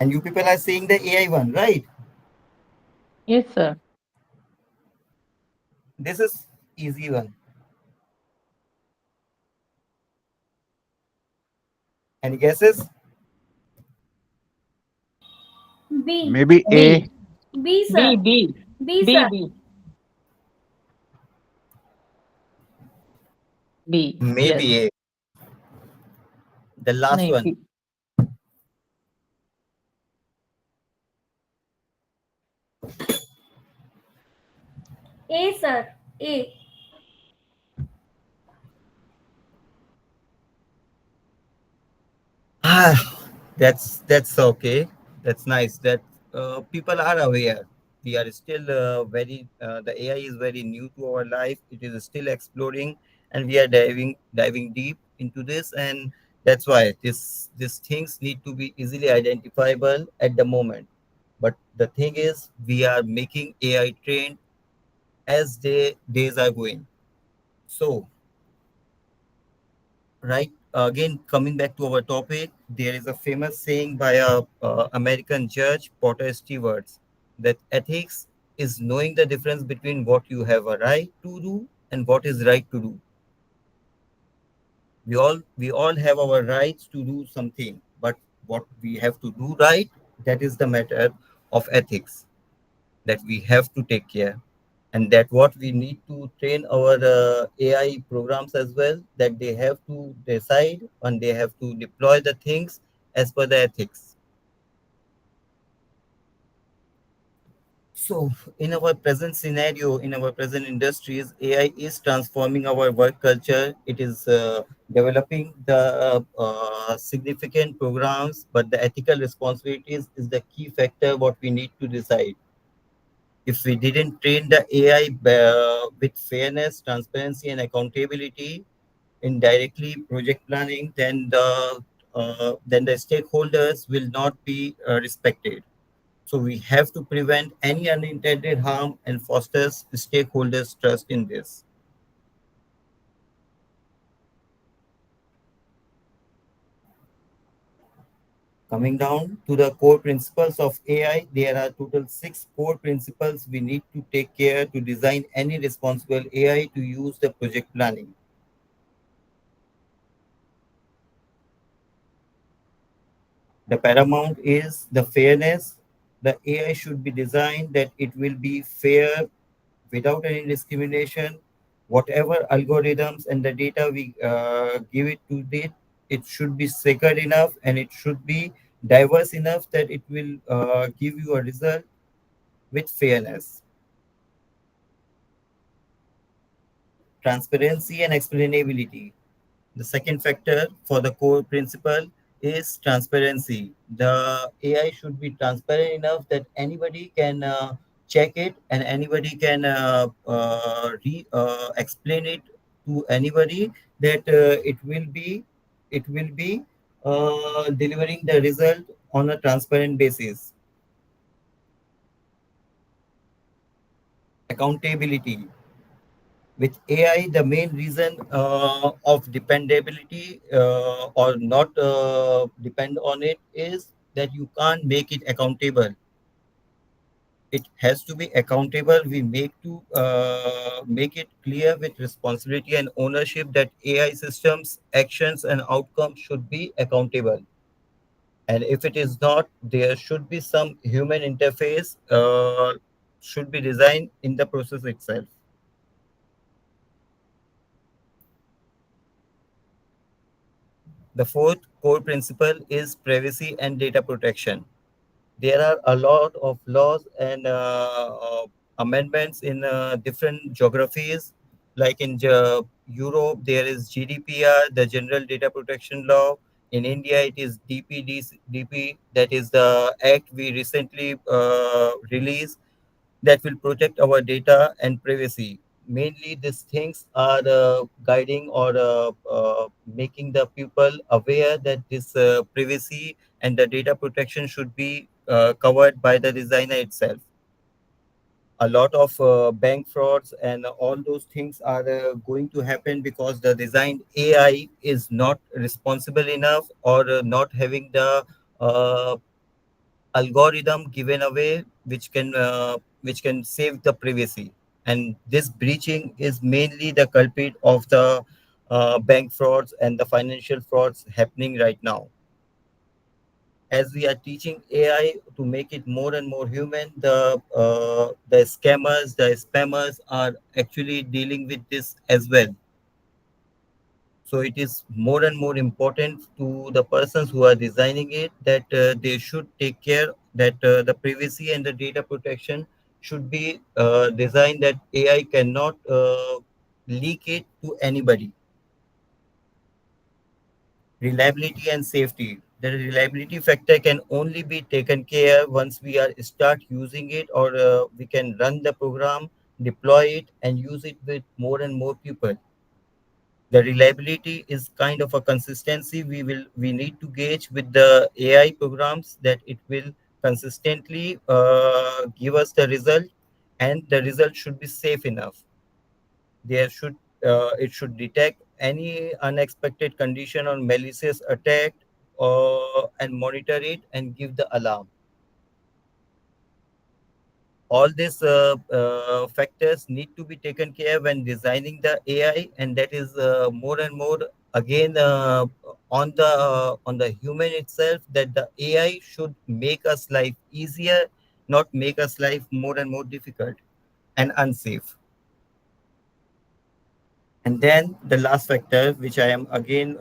and you people are saying the AI one, right? Yes, sir. This is easy one. Any guesses? B, Maybe A. B. B, B. sir. B. B, B. sir. B. B. Yes. Maybe A. The last No, one. B. A, sir. A. Ah, that's okay. That's nice. That people are aware. We are still very. The AI is very new to our life. It is still exploring, and we are diving deep into this. And that's why these things need to be easily identifiable at the moment. But the thing is, we are making AI trained as days are going. So right, again coming back to our topic, there is a famous saying by a American judge Potter Stewart's that ethics is knowing the difference between what you have a right to do and what is right to do. We all have our rights to do something, but what we have to do right, that is the matter of ethics that we have to take care. And that what we need to train our AI programs as well, that they have to decide and they have to deploy the things as per the ethics. So in our present scenario, in our present industries, AI is transforming our work culture. It is developing the significant programs, but the ethical responsibilities is the key factor what we need to decide. If we didn't train the AI with fairness, transparency, and accountability in directly project planning, then the stakeholders will not be respected. So we have to prevent any unintended harm and fosters stakeholders' trust in this. Coming down to the core principles of AI, there are total 6 core principles we need to take care to design any responsible AI to use the project planning. The paramount is the fairness. The AI should be designed that it will be fair without any discrimination. Whatever algorithms and the data we give it to it should be secure enough and it should be diverse enough that it will give you a result with fairness. Transparency and explainability. The second factor for the core principle is transparency. The AI should be transparent enough that anybody can check it and anybody can explain it to anybody that it will be delivering the result on a transparent basis. Accountability. With AI, the main reason of dependability or not depend on it is that you can't make it accountable. It has to be accountable. We make it clear with responsibility and ownership that AI systems, actions, and outcomes should be accountable. And if it is not, there should be some human interface should be designed in the process itself. The fourth core principle is privacy and data protection. There are a lot of laws and amendments in different geographies. Like in Europe, there is GDPR, the General Data Protection Law. In India, it is DPDP, that is the act we recently released, that will protect our data and privacy. Mainly, these things are guiding or making the people aware that this privacy and the data protection should be covered by the designer itself. A lot of bank frauds and all those things are going to happen because the designed AI is not responsible enough, or not having the uh, algorithm given away which can save the privacy. And this breaching is mainly the culprit of the bank frauds and the financial frauds happening right now. As we are teaching AI to make it more and more human, the scammers, the spammers are actually dealing with this as well. So it is more and more important to the persons who are designing it that they should take care that the privacy and the data protection should be designed that AI cannot leak it to anybody. Reliability and safety. The reliability factor can only be taken care once we are start using it, or we can run the program, deploy it, and use it with more and more people. The reliability is kind of a consistency we need to gauge with the AI programs, that it will consistently give us the result, and the result should be safe enough. There should It should detect any unexpected condition or malicious attack, and monitor it and give the alarm. All these factors need to be taken care when designing the AI, and that is more and more again on the human itself, that the AI should make us life easier, not make us life more and more difficult and unsafe. And then the last factor, which I am again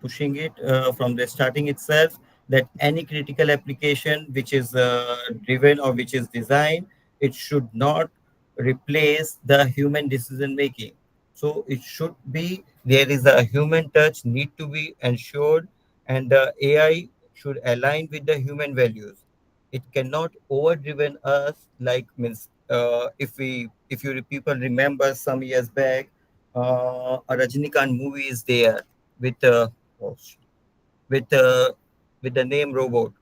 pushing it from the starting itself, that any critical application which is driven or which is designed, it should not replace the human decision making. So it should be, there is a human touch need to be ensured, and the AI should align with the human values. It cannot overdriven us, like means if you people remember some years back, a Rajinikanth movie is there with oh, with uh, with the name robot.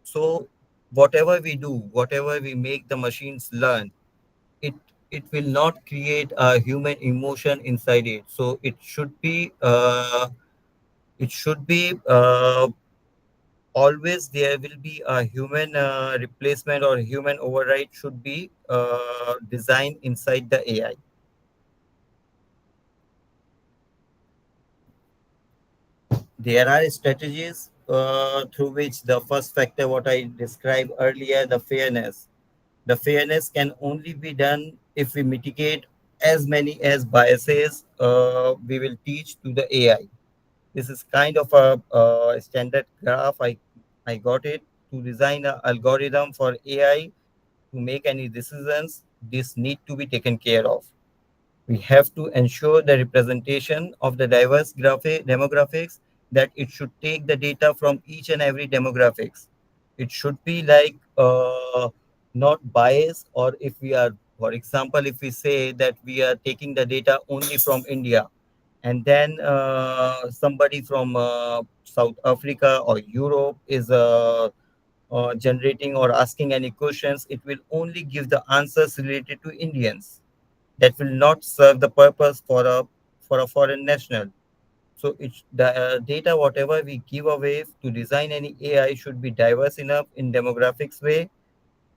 So whatever we do, whatever we make the machines learn, it it will not create a human emotion inside it. So it should be always there will be a human replacement, or human override should be designed inside the AI. There are strategies through which the first factor, what I described earlier, the fairness. The fairness can only be done if we mitigate as many as biases we will teach to the AI. This is kind of a standard graph. I got it to design an algorithm for AI to make any decisions. This need to be taken care of. We have to ensure the representation of the diverse demographics, that it should take the data from each and every demographics. It should be like not biased, or if we are, for example, if we say that we are taking the data only from India, and then somebody from South Africa or Europe is generating or asking any questions, it will only give the answers related to Indians, that will not serve the purpose for a foreign national. So it's the data whatever we give away to design any AI should be diverse enough in demographics way,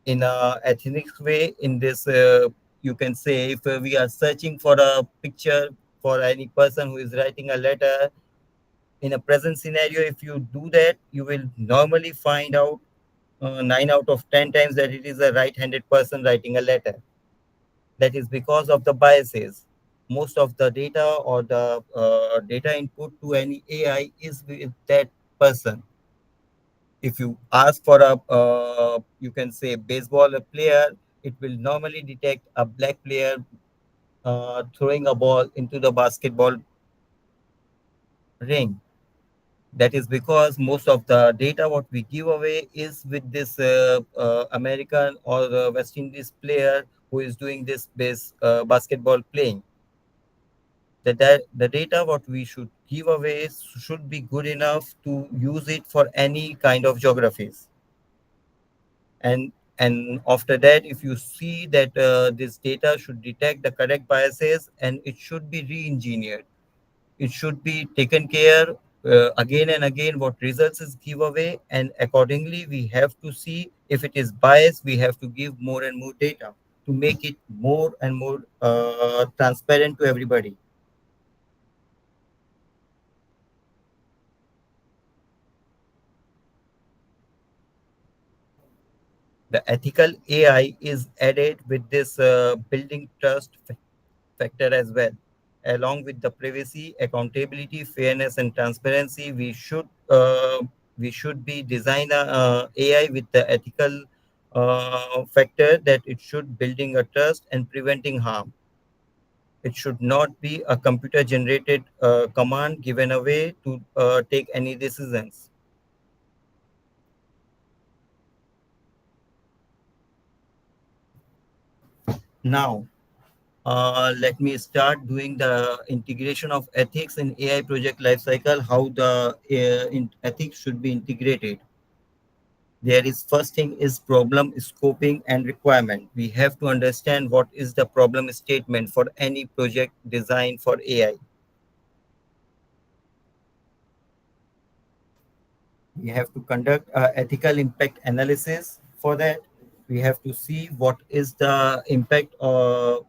in a ethnic way. In this, you can say if we are searching for a picture for any person who is writing a letter in a present scenario, if you do that, you will normally find out 9 out of 10 times that it is a right-handed person writing a letter. That is because of the biases. Most of the data or the data input to any AI is with that person. If you ask for a, you can say baseball player, it will normally detect a black player throwing a ball into the basketball ring. That is because most of the data what we give away is with this American or West Indies player who is doing this basketball playing. The data what we should give away should be good enough to use it for any kind of geographies. And after that, if you see that this data should detect the correct biases, and it should be re-engineered, it should be taken care again and again what results is giveaway, and accordingly we have to see if it is biased. We have to give more and more data to make it more and more transparent to everybody. The ethical AI is added with this building trust factor as well. Along with the privacy, accountability, fairness, and transparency, we should be design AI with the ethical factor that it should building a trust and preventing harm. It should not be a computer generated command given away to take any decisions. Now, let me start doing the integration of ethics in AI project lifecycle, how the ethics should be integrated. There is first thing is problem scoping and requirement. We have to understand what is the problem statement for any project designed for AI. We have to conduct ethical impact analysis. For that, we have to see what is the impact of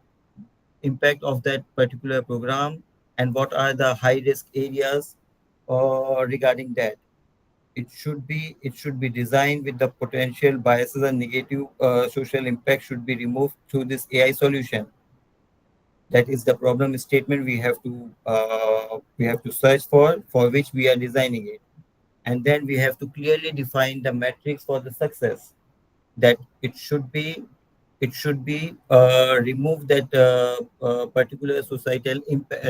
that particular program and what are the high risk areas regarding that. It should be designed with the potential biases and negative social impact should be removed through this AI solution. That is the problem statement we have to search for which we are designing it. And then we have to clearly define the metrics for the success, that it should be remove that particular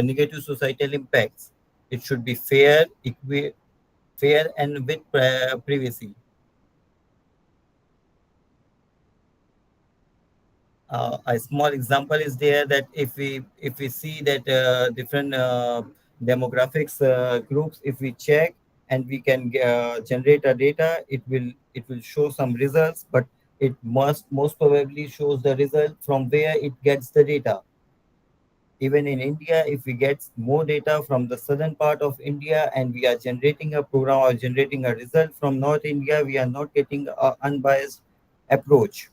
negative societal impacts. It should be fair and with privacy. A small example is there that if we see that different demographics groups, if we check and we can generate a data, it will show some results, but it must most probably shows the result from where it gets the data. Even in India, if we get more data from the southern part of India and we are generating a program or generating a result from North India, we are not getting an unbiased approach.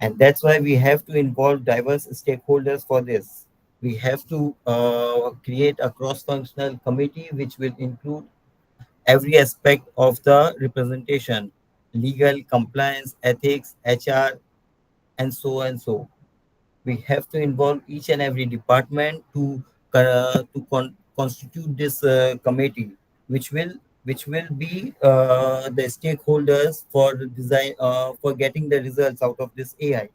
And that's why we have to involve diverse stakeholders for this. We have to create a cross-functional committee which will include every aspect of the representation: legal, compliance, ethics, HR, and so and so. We have to involve each and every department to constitute this committee, which will be the stakeholders for the design for getting the results out of this AI.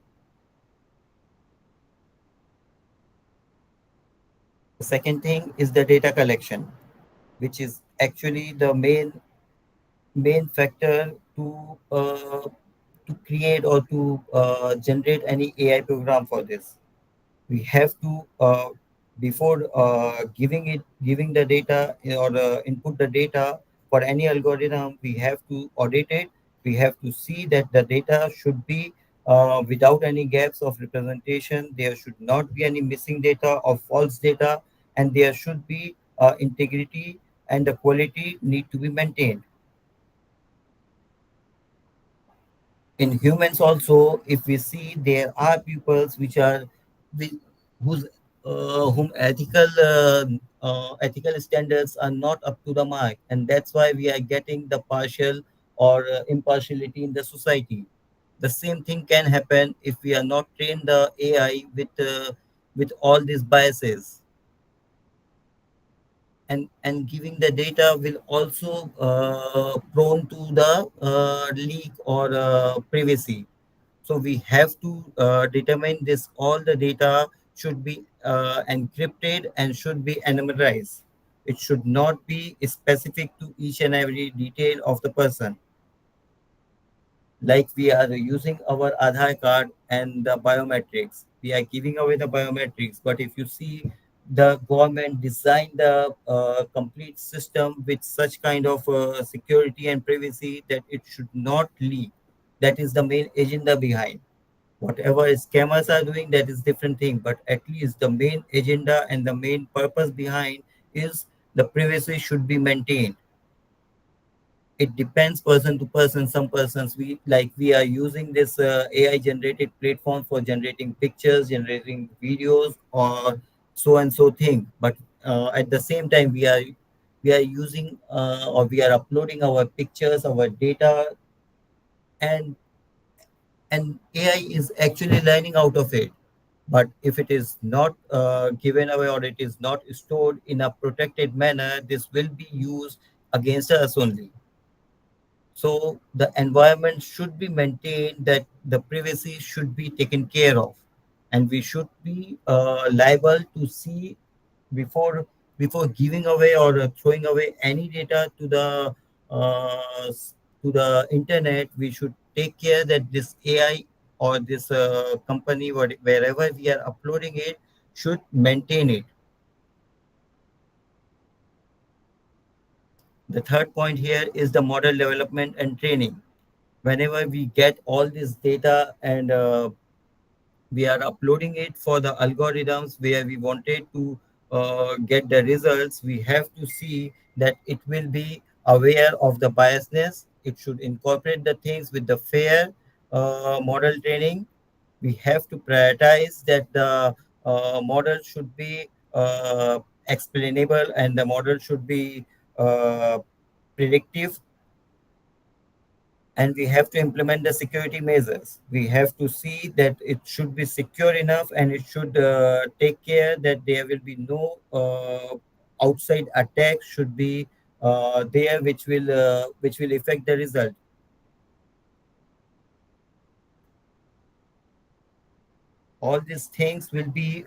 The second thing is the data collection, which is actually the main factor to create or to generate any AI program for this. We have to before giving the data or input the data for any algorithm, we have to audit it. We have to see that the data should be without any gaps of representation. There should not be any missing data or false data, and there should be integrity, and the quality need to be maintained. In humans also, if we see, there are peoples which are whi- whose whom ethical standards are not up to the mark, and that's why we are getting the partial or impartiality in the society. The same thing can happen if we are not trained the AI with all these biases. and giving the data will also prone to the leak or privacy. So we have to determine this. All the data should be encrypted and should be anonymized. It should not be specific to each and every detail of the person. Like we are using our Aadhaar card and the biometrics. We are giving away the biometrics, but if you see, the government designed the complete system with such kind of security and privacy that it should not leak. That is the main agenda behind. Whatever scammers are doing, that is different thing, but at least the main agenda and the main purpose behind is the privacy should be maintained. It depends person to person. Some persons, we are using this AI generated platform for generating pictures, generating videos, or so and so thing, but at the same time we are using or we are uploading our pictures, our data, and AI is actually learning out of it. But if it is not given away or it is not stored in a protected manner, this will be used against us only. So the environment should be maintained, that the privacy should be taken care of, and we should be liable to see before giving away or throwing away any data to the internet. We should take care that this AI or this company, wherever we are uploading it, should maintain it. The third point here is the model development and training. Whenever we get all this data and we are uploading it for the algorithms where we wanted to get the results, we have to see that it will be aware of the biasness. It should incorporate the things with the fair model training. We have to prioritize that the model should be explainable, and the model should be predictive, and we have to implement the security measures. We have to see that it should be secure enough, and it should take care that there will be no outside attacks should be there, which will affect the result. All these things will be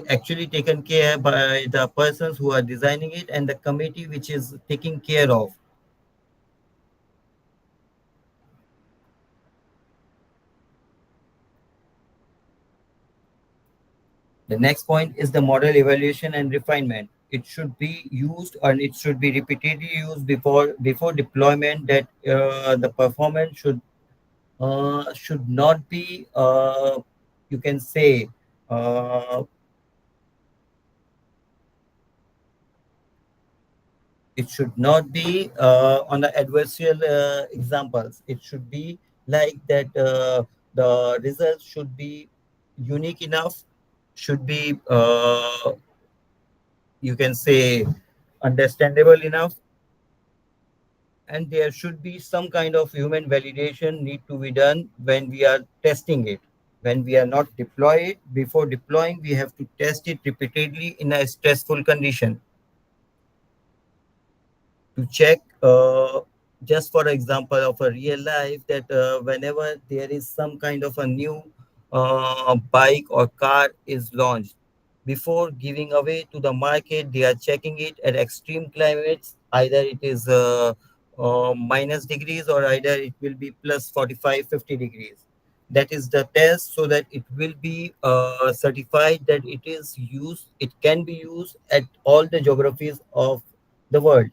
actually taken care by the persons who are designing it and the committee which is taking care of. The next point is the model evaluation and refinement. It should be used and it should be repeatedly used before deployment. That the performance should not be you can say it should not be on the adversarial examples. It should be like that. The results should be unique enough, should be you can say understandable enough, and there should be some kind of human validation need to be done when we are testing it. When we are not deploy it, before deploying we have to test it repeatedly in a stressful condition to check, just for example of a real life, that whenever there is some kind of a new bike or car is launched, before giving away to the market they are checking it at extreme climates. Either it is minus degrees, or either it will be plus 45-50 degrees. That is the test, so that it will be certified that it can be used at all the geographies of the world.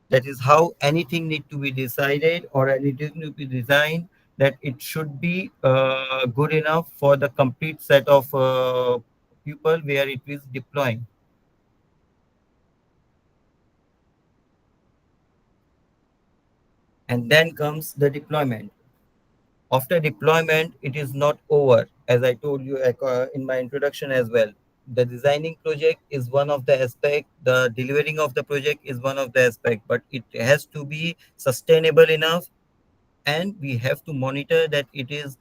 That is how anything need to be decided or anything to be designed, that it should be good enough for the complete set of people where it is deploying. And then comes the deployment. After deployment, it is not over. As I told you in my introduction as well, the designing project is one of the aspect, the delivering of the project is one of the aspect, but it has to be sustainable enough, and we have to monitor that it is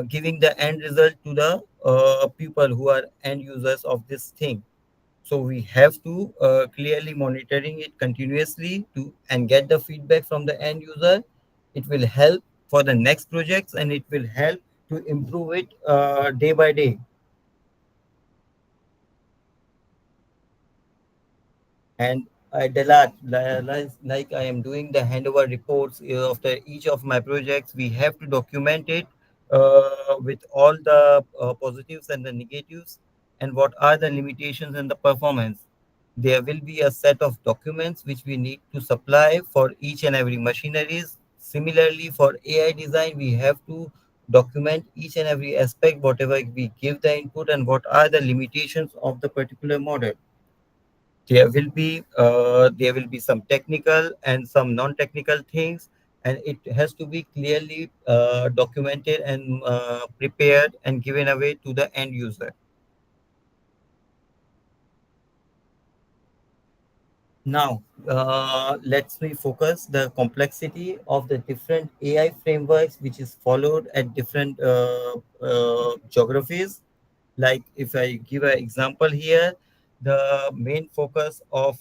giving the end result to the people who are end users of this thing. So we have to clearly monitoring it continuously to and get the feedback from the end user. It will help for the next projects, and it will help to improve it day by day. And like I am doing the handover reports after each of my projects, we have to document it with all the positives and the negatives, and what are the limitations and the performance. There will be a set of documents which we need to supply for each and every machineries. Similarly, for AI design, we have to document each and every aspect, whatever we give the input, and what are the limitations of the particular model. There will be some technical and some non-technical things, and it has to be clearly documented and prepared and given away to the end user. Now, let's me focus the complexity of the different AI frameworks which is followed at different geographies. Like if I give an example here, the main focus of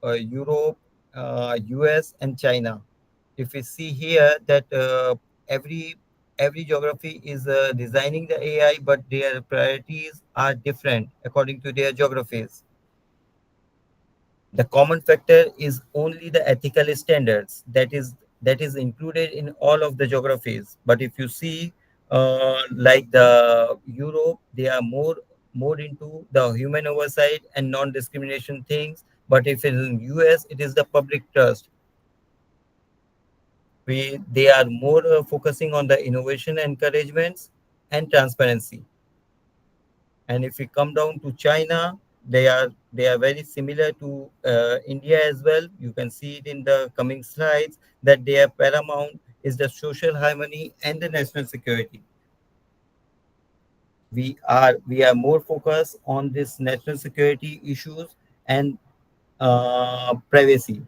Europe, US, and China. If we see here that every geography is designing the AI, but their priorities are different according to their geographies. The common factor is only the ethical standards that is included in all of the geographies. But if you see, like the Europe, they are more into the human oversight and non-discrimination things. But if in US, it is the public trust. They are more focusing on the innovation encouragements and transparency. And if we come down to China, they are very similar to India as well. You can see it in the coming slides that their paramount is the social harmony and the national security. We are more focused on this national security issues and privacy.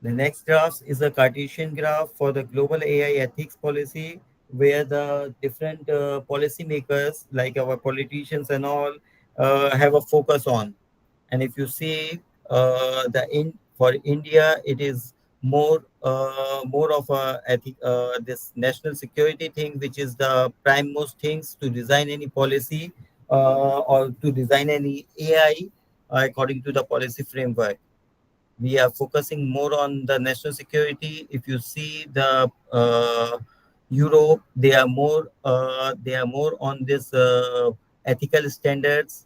The next graph is a Cartesian graph for the global AI ethics policy, where the different policymakers, like our politicians and all, have a focus on. And if you see, for India, it is more of a this national security thing, which is the prime most things to design any policy or to design any AI according to the policy framework. We are focusing more on the national security. If you see the Europe, they are more on this ethical standards,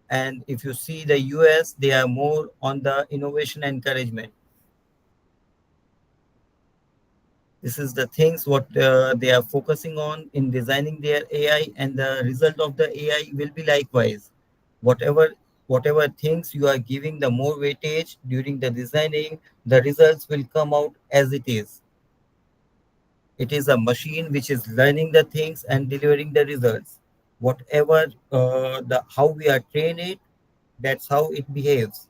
and if you see the US, they are more on the innovation encouragement. This is the things what they are focusing on in designing their AI, and the result of the AI will be likewise. Whatever things you are giving the more weightage during the designing, the results will come out as it is. It is a machine which is learning the things and delivering the results. Whatever the how we are trained it, that's how it behaves.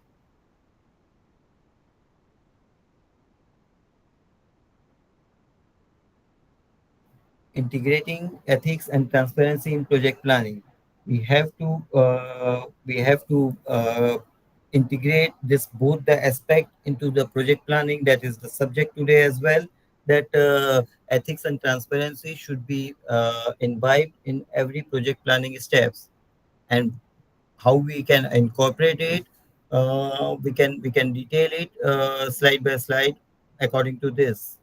Integrating ethics and transparency in project planning. We have to integrate this both the aspect into the project planning, that is the subject today as well, that ethics and transparency should be imbibed in every project planning steps. And how we can incorporate it, we can detail it slide by slide according to this,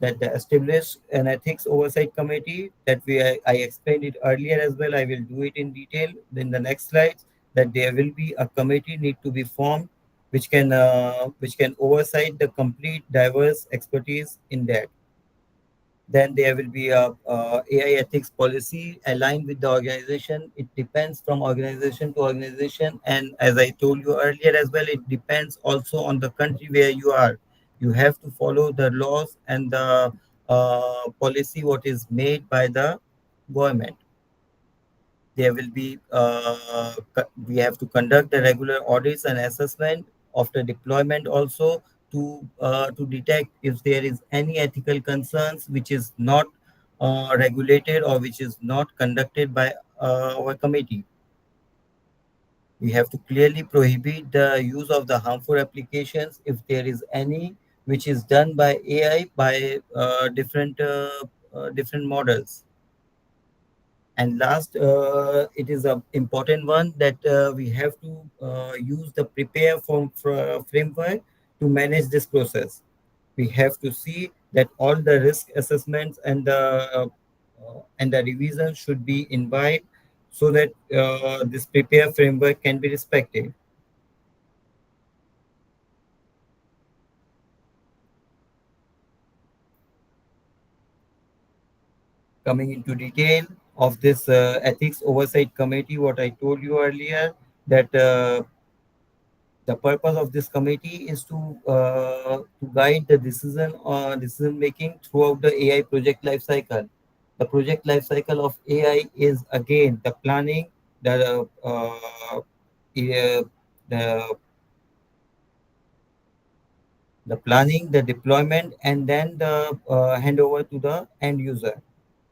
that they establish an ethics oversight committee that I explained it earlier as well. I will do it in detail in the next slides, that there will be a committee need to be formed which can oversight the complete diverse expertise in that. Then there will be a AI ethics policy aligned with the organization. It depends from organization to organization, and as I told you earlier as well, it depends also on the country where you are. You have to follow the laws and the policy what is made by the government. There will be we have to conduct the regular audits and assessment after deployment also, to detect if there is any ethical concerns which is not regulated or which is not conducted by our committee. We have to clearly prohibit the use of the harmful applications if there is any which is done by AI by different models. And last, it is an important one that we have to use the prepare framework to manage this process. We have to see that all the risk assessments and the revision should be invited so that this prepare framework can be respected. Coming into detail of this ethics oversight committee, what I told you earlier, that the purpose of this committee is to guide the decision making throughout the AI project life cycle. The project life cycle of AI is again the planning, uh, the the planning, the deployment, and then the handover to the end user.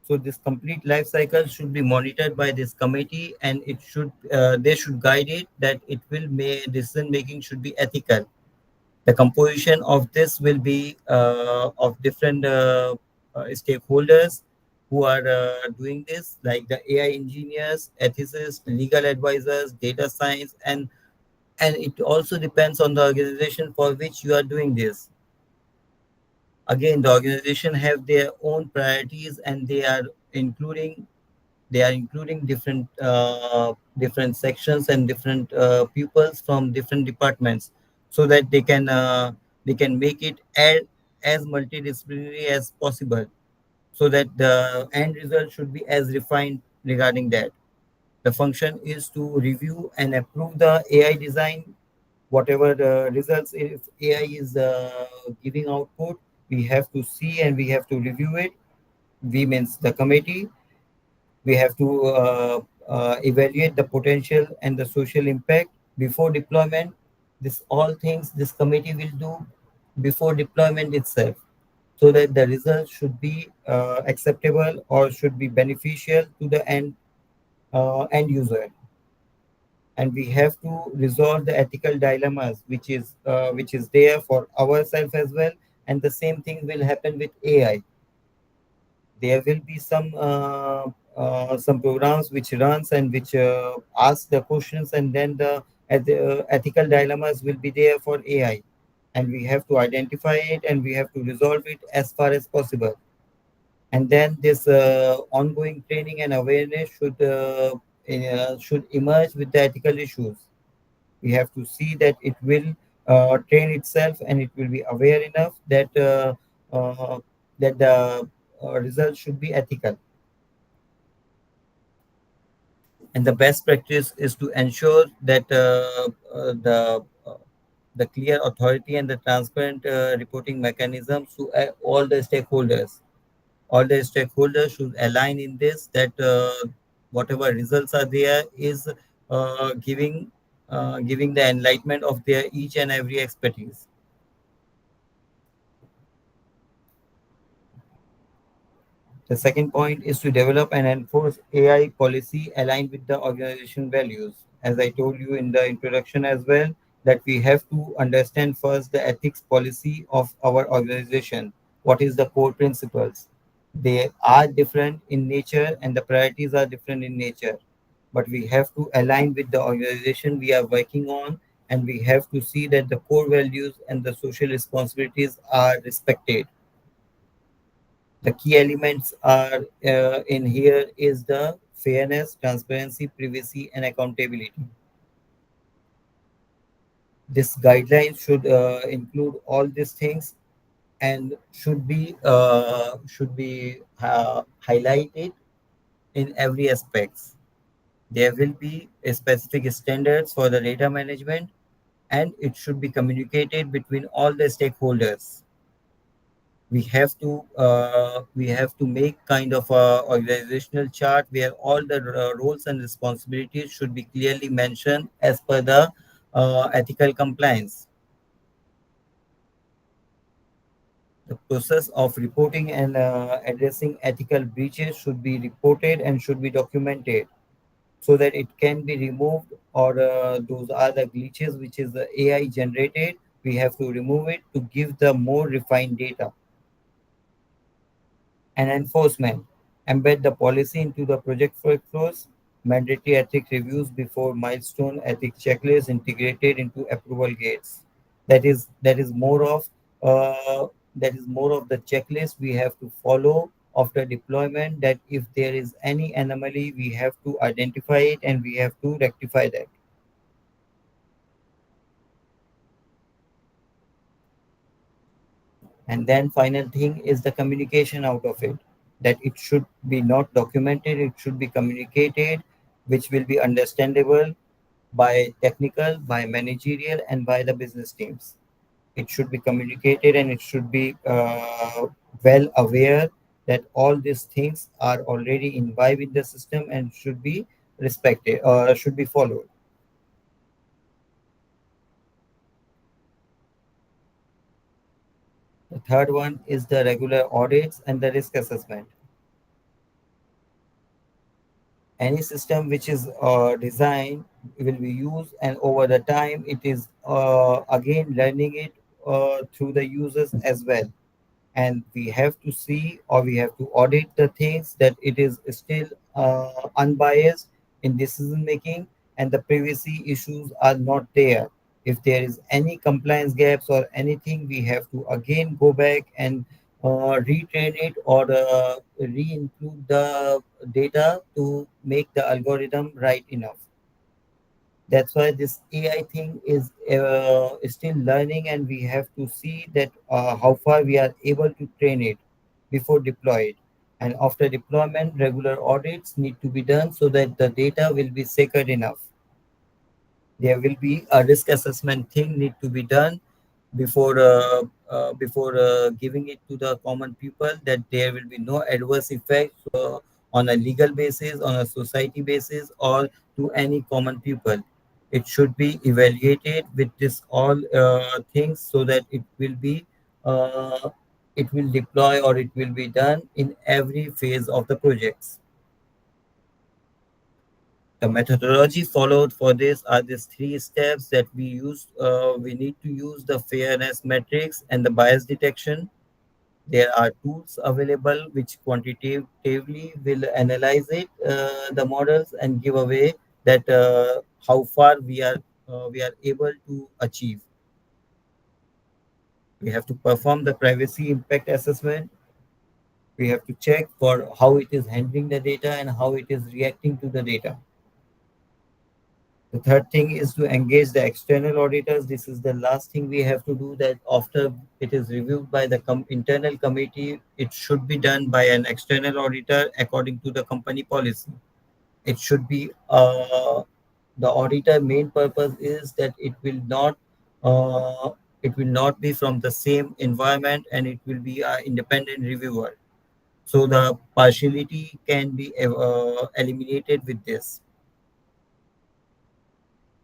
So this complete life cycle should be monitored by this committee, and it should they should guide it that it will make decision making should be ethical. The composition of this will be of different stakeholders who are doing this, like the AI engineers, ethicists, legal advisors, data science, and it also depends on the organization for which you are doing this. Again, the organization have their own priorities, and they are including different sections and different pupils from different departments, so that they can make it as multidisciplinary as possible, so that the end result should be as refined regarding that. The function is to review and approve the AI design, whatever the results. If AI is giving output, we have to see and we have to review it. We means the committee. We have to evaluate the potential and the social impact before deployment. This all things this committee will do before deployment itself, so that the results should be acceptable or should be beneficial to the end user. And we have to resolve the ethical dilemmas which is there for ourselves as well. And the same thing will happen with AI. There will be some programs which runs and which ask the questions, and then the ethical dilemmas will be there for AI, and we have to identify it and we have to resolve it as far as possible. And then this ongoing training and awareness should emerge with the ethical issues. We have to see that it will train itself and it will be aware enough uh, that the results should be ethical. And the best practice is to ensure that the clear authority and the transparent reporting mechanisms to all the stakeholders. All the stakeholders should align in this, that whatever results are there is giving the enlightenment of their each and every expertise. The second point is to develop and enforce AI policy aligned with the organization values. As I told you in the introduction as well, that we have to understand first the ethics policy of our organization. What is the core principles? They are different in nature and the priorities are different in nature. But we have to align with the organization we are working on, and we have to see that the core values and the social responsibilities are respected. The key elements are in here is the fairness, transparency, privacy, and accountability. This guideline should include all these things and should be highlighted in every aspects. There will be a specific standards for the data management, and it should be communicated between all the stakeholders. We have to make kind of a organizational chart where all the roles and responsibilities should be clearly mentioned as per the ethical compliance. The process of reporting and addressing ethical breaches should be reported and should be documented so that it can be removed, or those are the glitches which is the AI generated. We have to remove it to give the more refined data. And enforcement. Embed the policy into the project workflows, mandatory ethics reviews before milestone ethics checklist integrated into approval gates. That is more of uh, that is more of the checklist we have to follow after deployment. That if there is any anomaly, we have to identify it and we have to rectify that. And then final thing is the communication out of it, that it should be not documented, it should be communicated, which will be understandable by technical, by managerial, and by the business teams. It should be communicated and it should be well aware that all these things are already imbibed in the system and should be respected or should be followed. The third one is the regular audits and the risk assessment. Any system which is designed will be used, and over the time it is again learning it through the users as well. And we have to see, or we have to audit the things that it is still unbiased in decision making and the privacy issues are not there. If there is any compliance gaps or anything, we have to again go back and retrain it, or re-include the data to make the algorithm right enough. That's why this AI thing is still learning, and we have to see that how far we are able to train it before deploy it. And after deployment, regular audits need to be done so that the data will be secured enough. There will be a risk assessment thing need to be done before giving it to the common people, that there will be no adverse effects on a legal basis, on a society basis, or to any common people. It should be evaluated with this all things so that uh, it will deploy, or it will be done in every phase of the projects. The methodology followed for this are these three steps that we use. We need to use the fairness metrics and the bias detection. There are tools available which quantitatively will analyze the models, and give away that how far we are able to achieve. We have to perform the privacy impact assessment. We have to check for how it is handling the data and how it is reacting to the data. The third thing is to engage the external auditors. This is the last thing we have to do, that after it is reviewed by the internal committee, it should be done by an external auditor according to the company policy. It should be the auditor main purpose is that uh, it will not be from the same environment, and it will be an independent reviewer. So the partiality can be eliminated with this.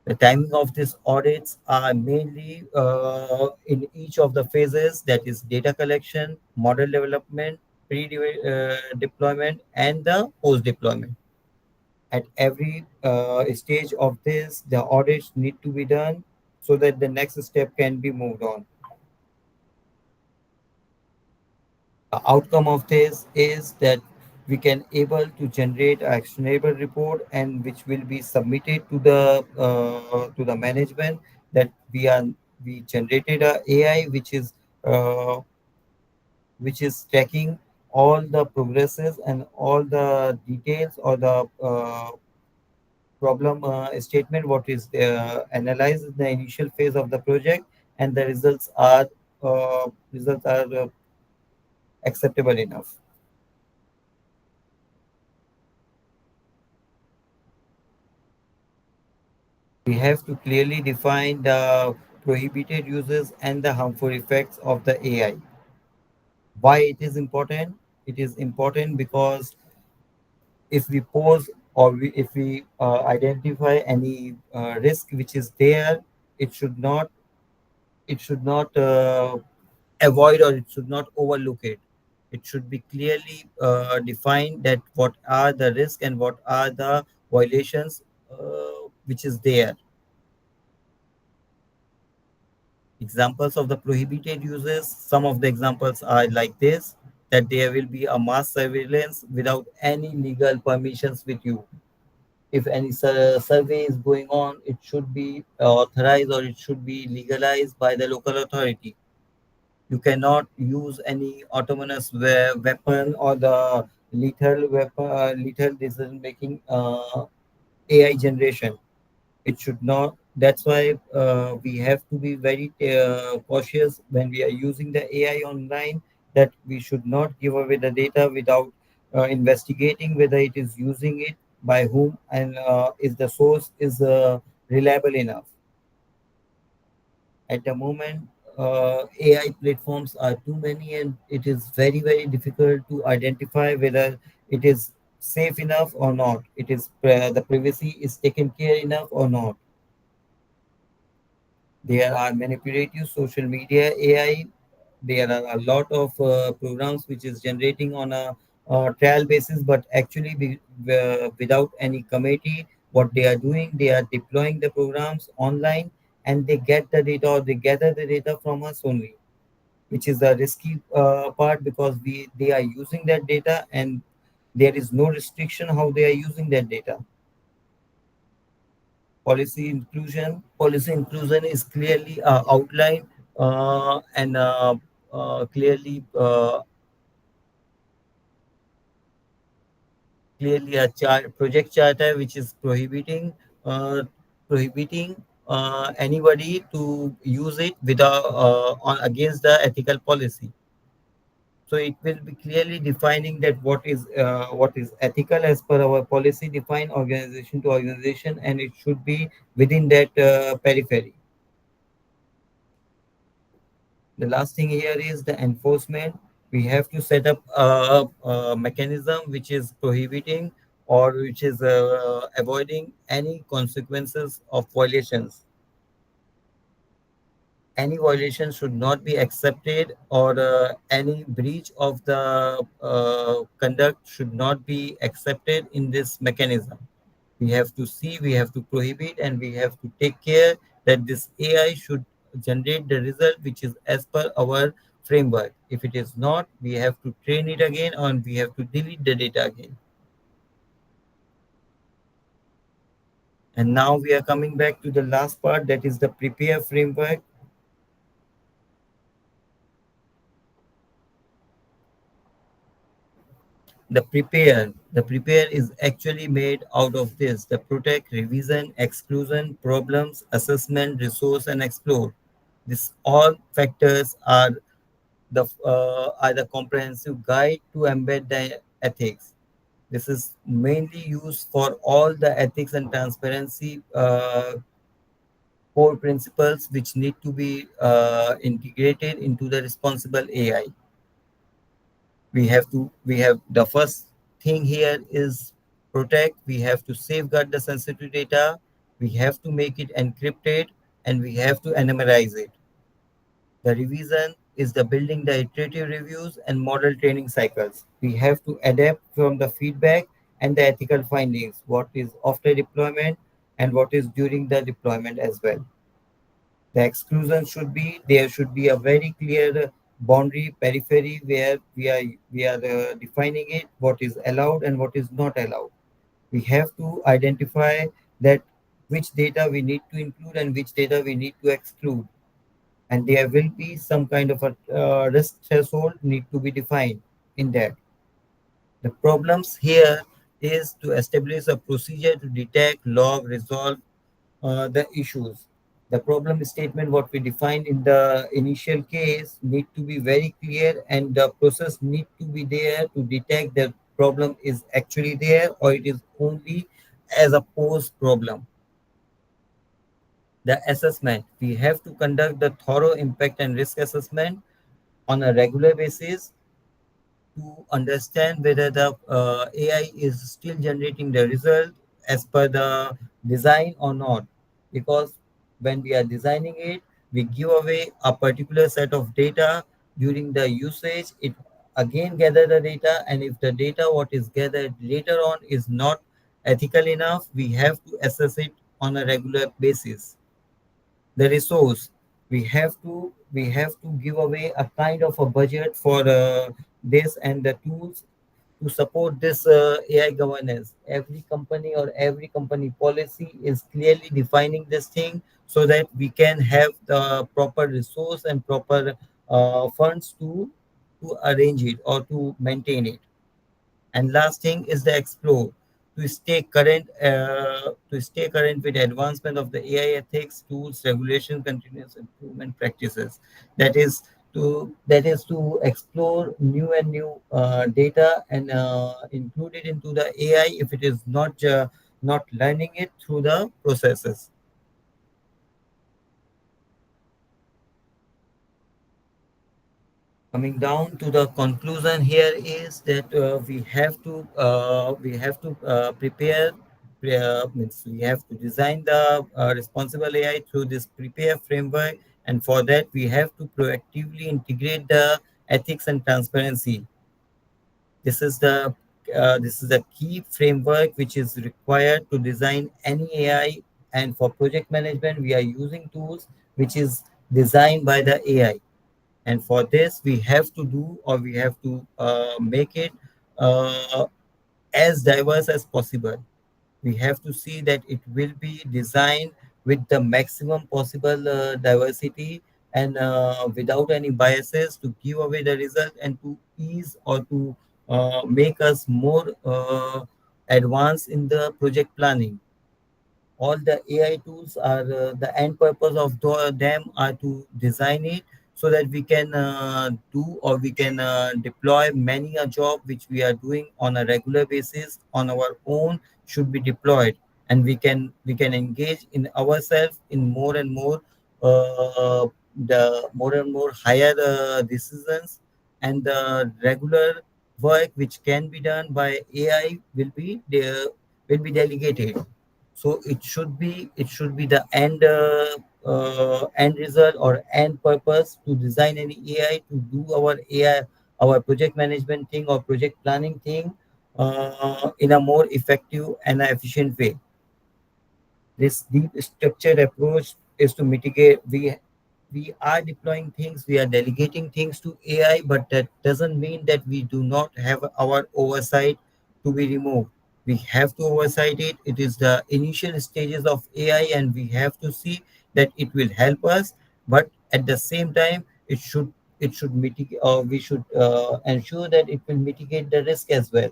The timing of these audits are mainly in each of the phases, that is data collection, model development, pre-deployment, and the post-deployment. At every stage of this, the audits need to be done so that the next step can be moved on. The outcome of this is that we can able to generate an actionable report, and which will be submitted to the management, that we generated a AI uh, which is tracking all the progresses and all the details, or the problem statement what is analyzed in the initial phase of the project, and the results are acceptable enough. We have to clearly define the prohibited uses and the harmful effects of the AI. Why it is important? It is important because if we pose, or if we identify any risk which is there, it should not avoid or it should not overlook it. It should be clearly defined that what are the risks and what are the violations which is there. Examples of the prohibited uses, some of the examples are like this, that there will be a mass surveillance without any legal permissions with you. If any survey is going on, it should be authorized or it should be legalized by the local authority. You cannot use any autonomous weapon or the lethal weapon, lethal decision making AI generation. It should not. That's why we have to be very cautious when we are using the AI online, that we should not give away the data without investigating whether it is using it by whom, and is the source is reliable enough. At the moment, AI platforms are too many, and it is very, very difficult to identify whether it is safe enough or not. It is the privacy is taken care enough or not. There are manipulative social media AI. There are a lot of programs which is generating on a trial basis, but actually without any committee, what they are doing, they are deploying the programs online, and they get the data or they gather the data from us only, which is the risky part, because they are using that data and there is no restriction how they are using that data. Policy inclusion is clearly outlined and clearly a project charter which is uh, prohibiting anybody to use it without against the ethical policy. So it will be clearly defining that what is ethical as per our policy defined organization to organization, and it should be within that periphery. The last thing here is the enforcement. We have to set up a mechanism which is prohibiting or which is avoiding any consequences of violations. Any violation should not be accepted, or any breach of the conduct should not be accepted in this mechanism. We have to see, we have to prohibit, and we have to take care that this AI should generate the result which is as per our framework. If it is not, we have to train it again and we have to delete the data again. And now we are coming back to the last part, that is the prepare framework. The prepare is actually made out of this: the protect, revision, exclusion, problems, assessment, resource, and explore. These all factors are the comprehensive guide to embed the ethics. This is mainly used for all the ethics and transparency core principles which need to be integrated into the responsible AI. We have the first thing here is protect. We have to safeguard the sensitive data, we have to make it encrypted, and we have to anonymize it. The revision is the building the iterative reviews and model training cycles. We have to adapt from the feedback and the ethical findings, what is after deployment and what is during the deployment as well. The exclusion should be, there should be a very clear boundary periphery where we are defining it, what is allowed and what is not allowed. We have to identify that which data we need to include and which data we need to exclude, and there will be some kind of a risk threshold need to be defined in that. The problems here is to establish a procedure to detect, log, resolve the issues. The problem statement, what we defined in the initial case, need to be very clear, and the process need to be there to detect the problem is actually there or it is only as a post problem. The assessment, we have to conduct the thorough impact and risk assessment on a regular basis to understand whether the AI is still generating the result as per the design or not. Because when we are designing it, we give away a particular set of data during the usage, it again gather the data, and if the data what is gathered later on is not ethical enough, we have to assess it on a regular basis. The resource, we have to give away a kind of a budget for this and the tools to support this AI governance. Every company or every company policy is clearly defining this thing so that we can have the proper resource and proper funds to arrange it or to maintain it. And last thing is the explore, to stay current with advancement of the AI ethics, tools, regulation, continuous improvement practices. That is to explore new and new data and include it into the AI if it is not learning it through the processes. Coming down to the conclusion here is that we have to prepare, means we have to design the responsible AI through this prepare framework, and for that we have to proactively integrate the ethics and transparency. This is the key framework which is required to design any AI. And for project management, we are using tools which is designed by the AI. And for this, we have to do, or we have to make it uh, as diverse as possible. We have to see that it will be designed with the maximum possible diversity and without any biases to give away the result and to ease or to make us more advanced in the project planning. All the AI tools are the end purpose of them are to design it so that we can do, or we can deploy many a job which we are doing on a regular basis on our own should be deployed, and we can engage in ourselves in more and more the more and more higher decisions, and the regular work which can be done by AI will be delegated. So it should be the end result or end purpose to design any AI to do our AI, our project management thing or project planning thing in a more effective and efficient way. This deep structured approach is to mitigate. We are deploying things, we are delegating things to AI, but that doesn't mean that we do not have our oversight to be removed. We have to oversight it. It is the initial stages of AI, and we have to see that it will help us, but at the same time, it should mitigate, or we should ensure that it will mitigate the risk as well.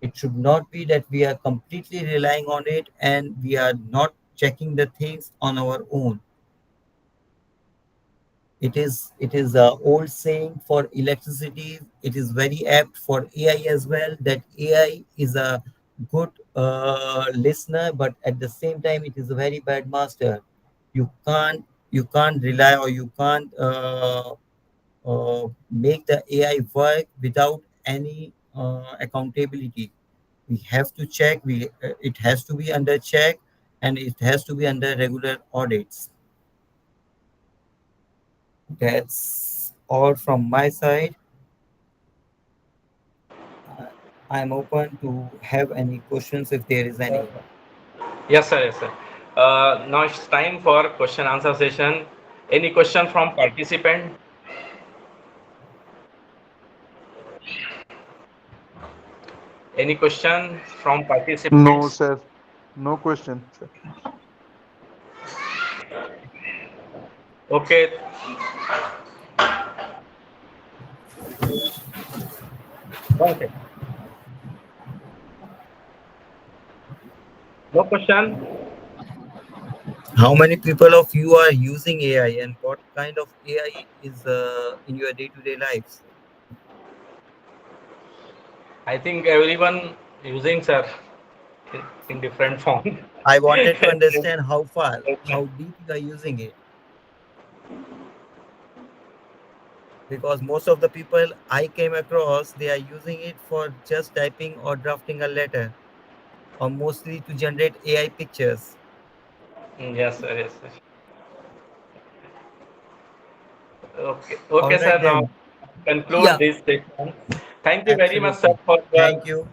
It should not be that we are completely relying on it and we are not checking the things on our own. It is a old saying for electricity. It is very apt for AI as well, that AI is a good listener, but at the same time it is a very bad master. You can't rely, or you can't make the AI work without any accountability. We have to check. It has to be under check, and it has to be under regular audits. That's all from my side. Uh, I'm open to have any questions if there is any. Yes, sir. Yes, sir. Now it's time for question answer session. Any question from participant? Any question from No, participants? sir. No question, sir. Okay. Okay. No question. How many people of you are using AI, and what kind of AI is in your day-to-day lives? I think everyone using, sir, in different form. I wanted to understand how far, how deep you are using it, because most of the people I came across, they are using it for just typing or drafting a letter, or mostly to generate AI pictures. Yes, sir. Yes, sir. Okay. All Okay, sir. right Now, then. conclude Yeah. this session. Thank you very much, sir, Absolutely. for the Thank you.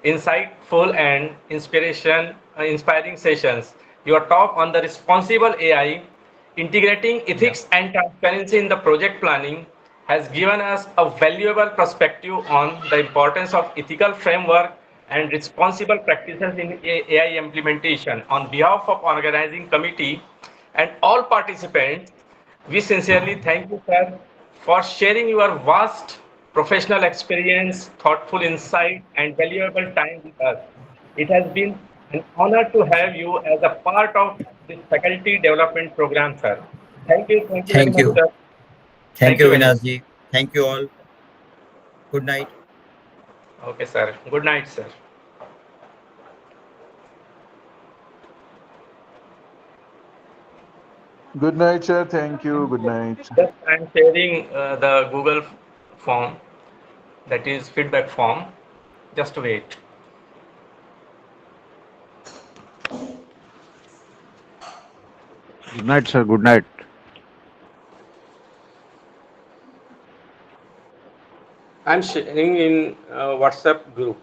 insightful and inspiring sessions. Your talk on the responsible AI, integrating ethics and transparency in the project planning, has given us a valuable perspective on the importance of ethical framework and responsible practices in AI implementation. On behalf of organizing committee and all participants, we sincerely thank you, sir, for sharing your vast professional experience, thoughtful insight, and valuable time with us. It has been an honor to have you as a part of this faculty development program, sir. Thank you very Thank much, you. sir. Thank Thank you, you very much. Vinasji. Thank you all. Good night. Okay, sir. Good night, sir. Good night, sir. Thank you. Good night. Just I'm sharing the Google form, that is feedback form. Just wait. Good night, sir. Good night. I'm sharing in WhatsApp group.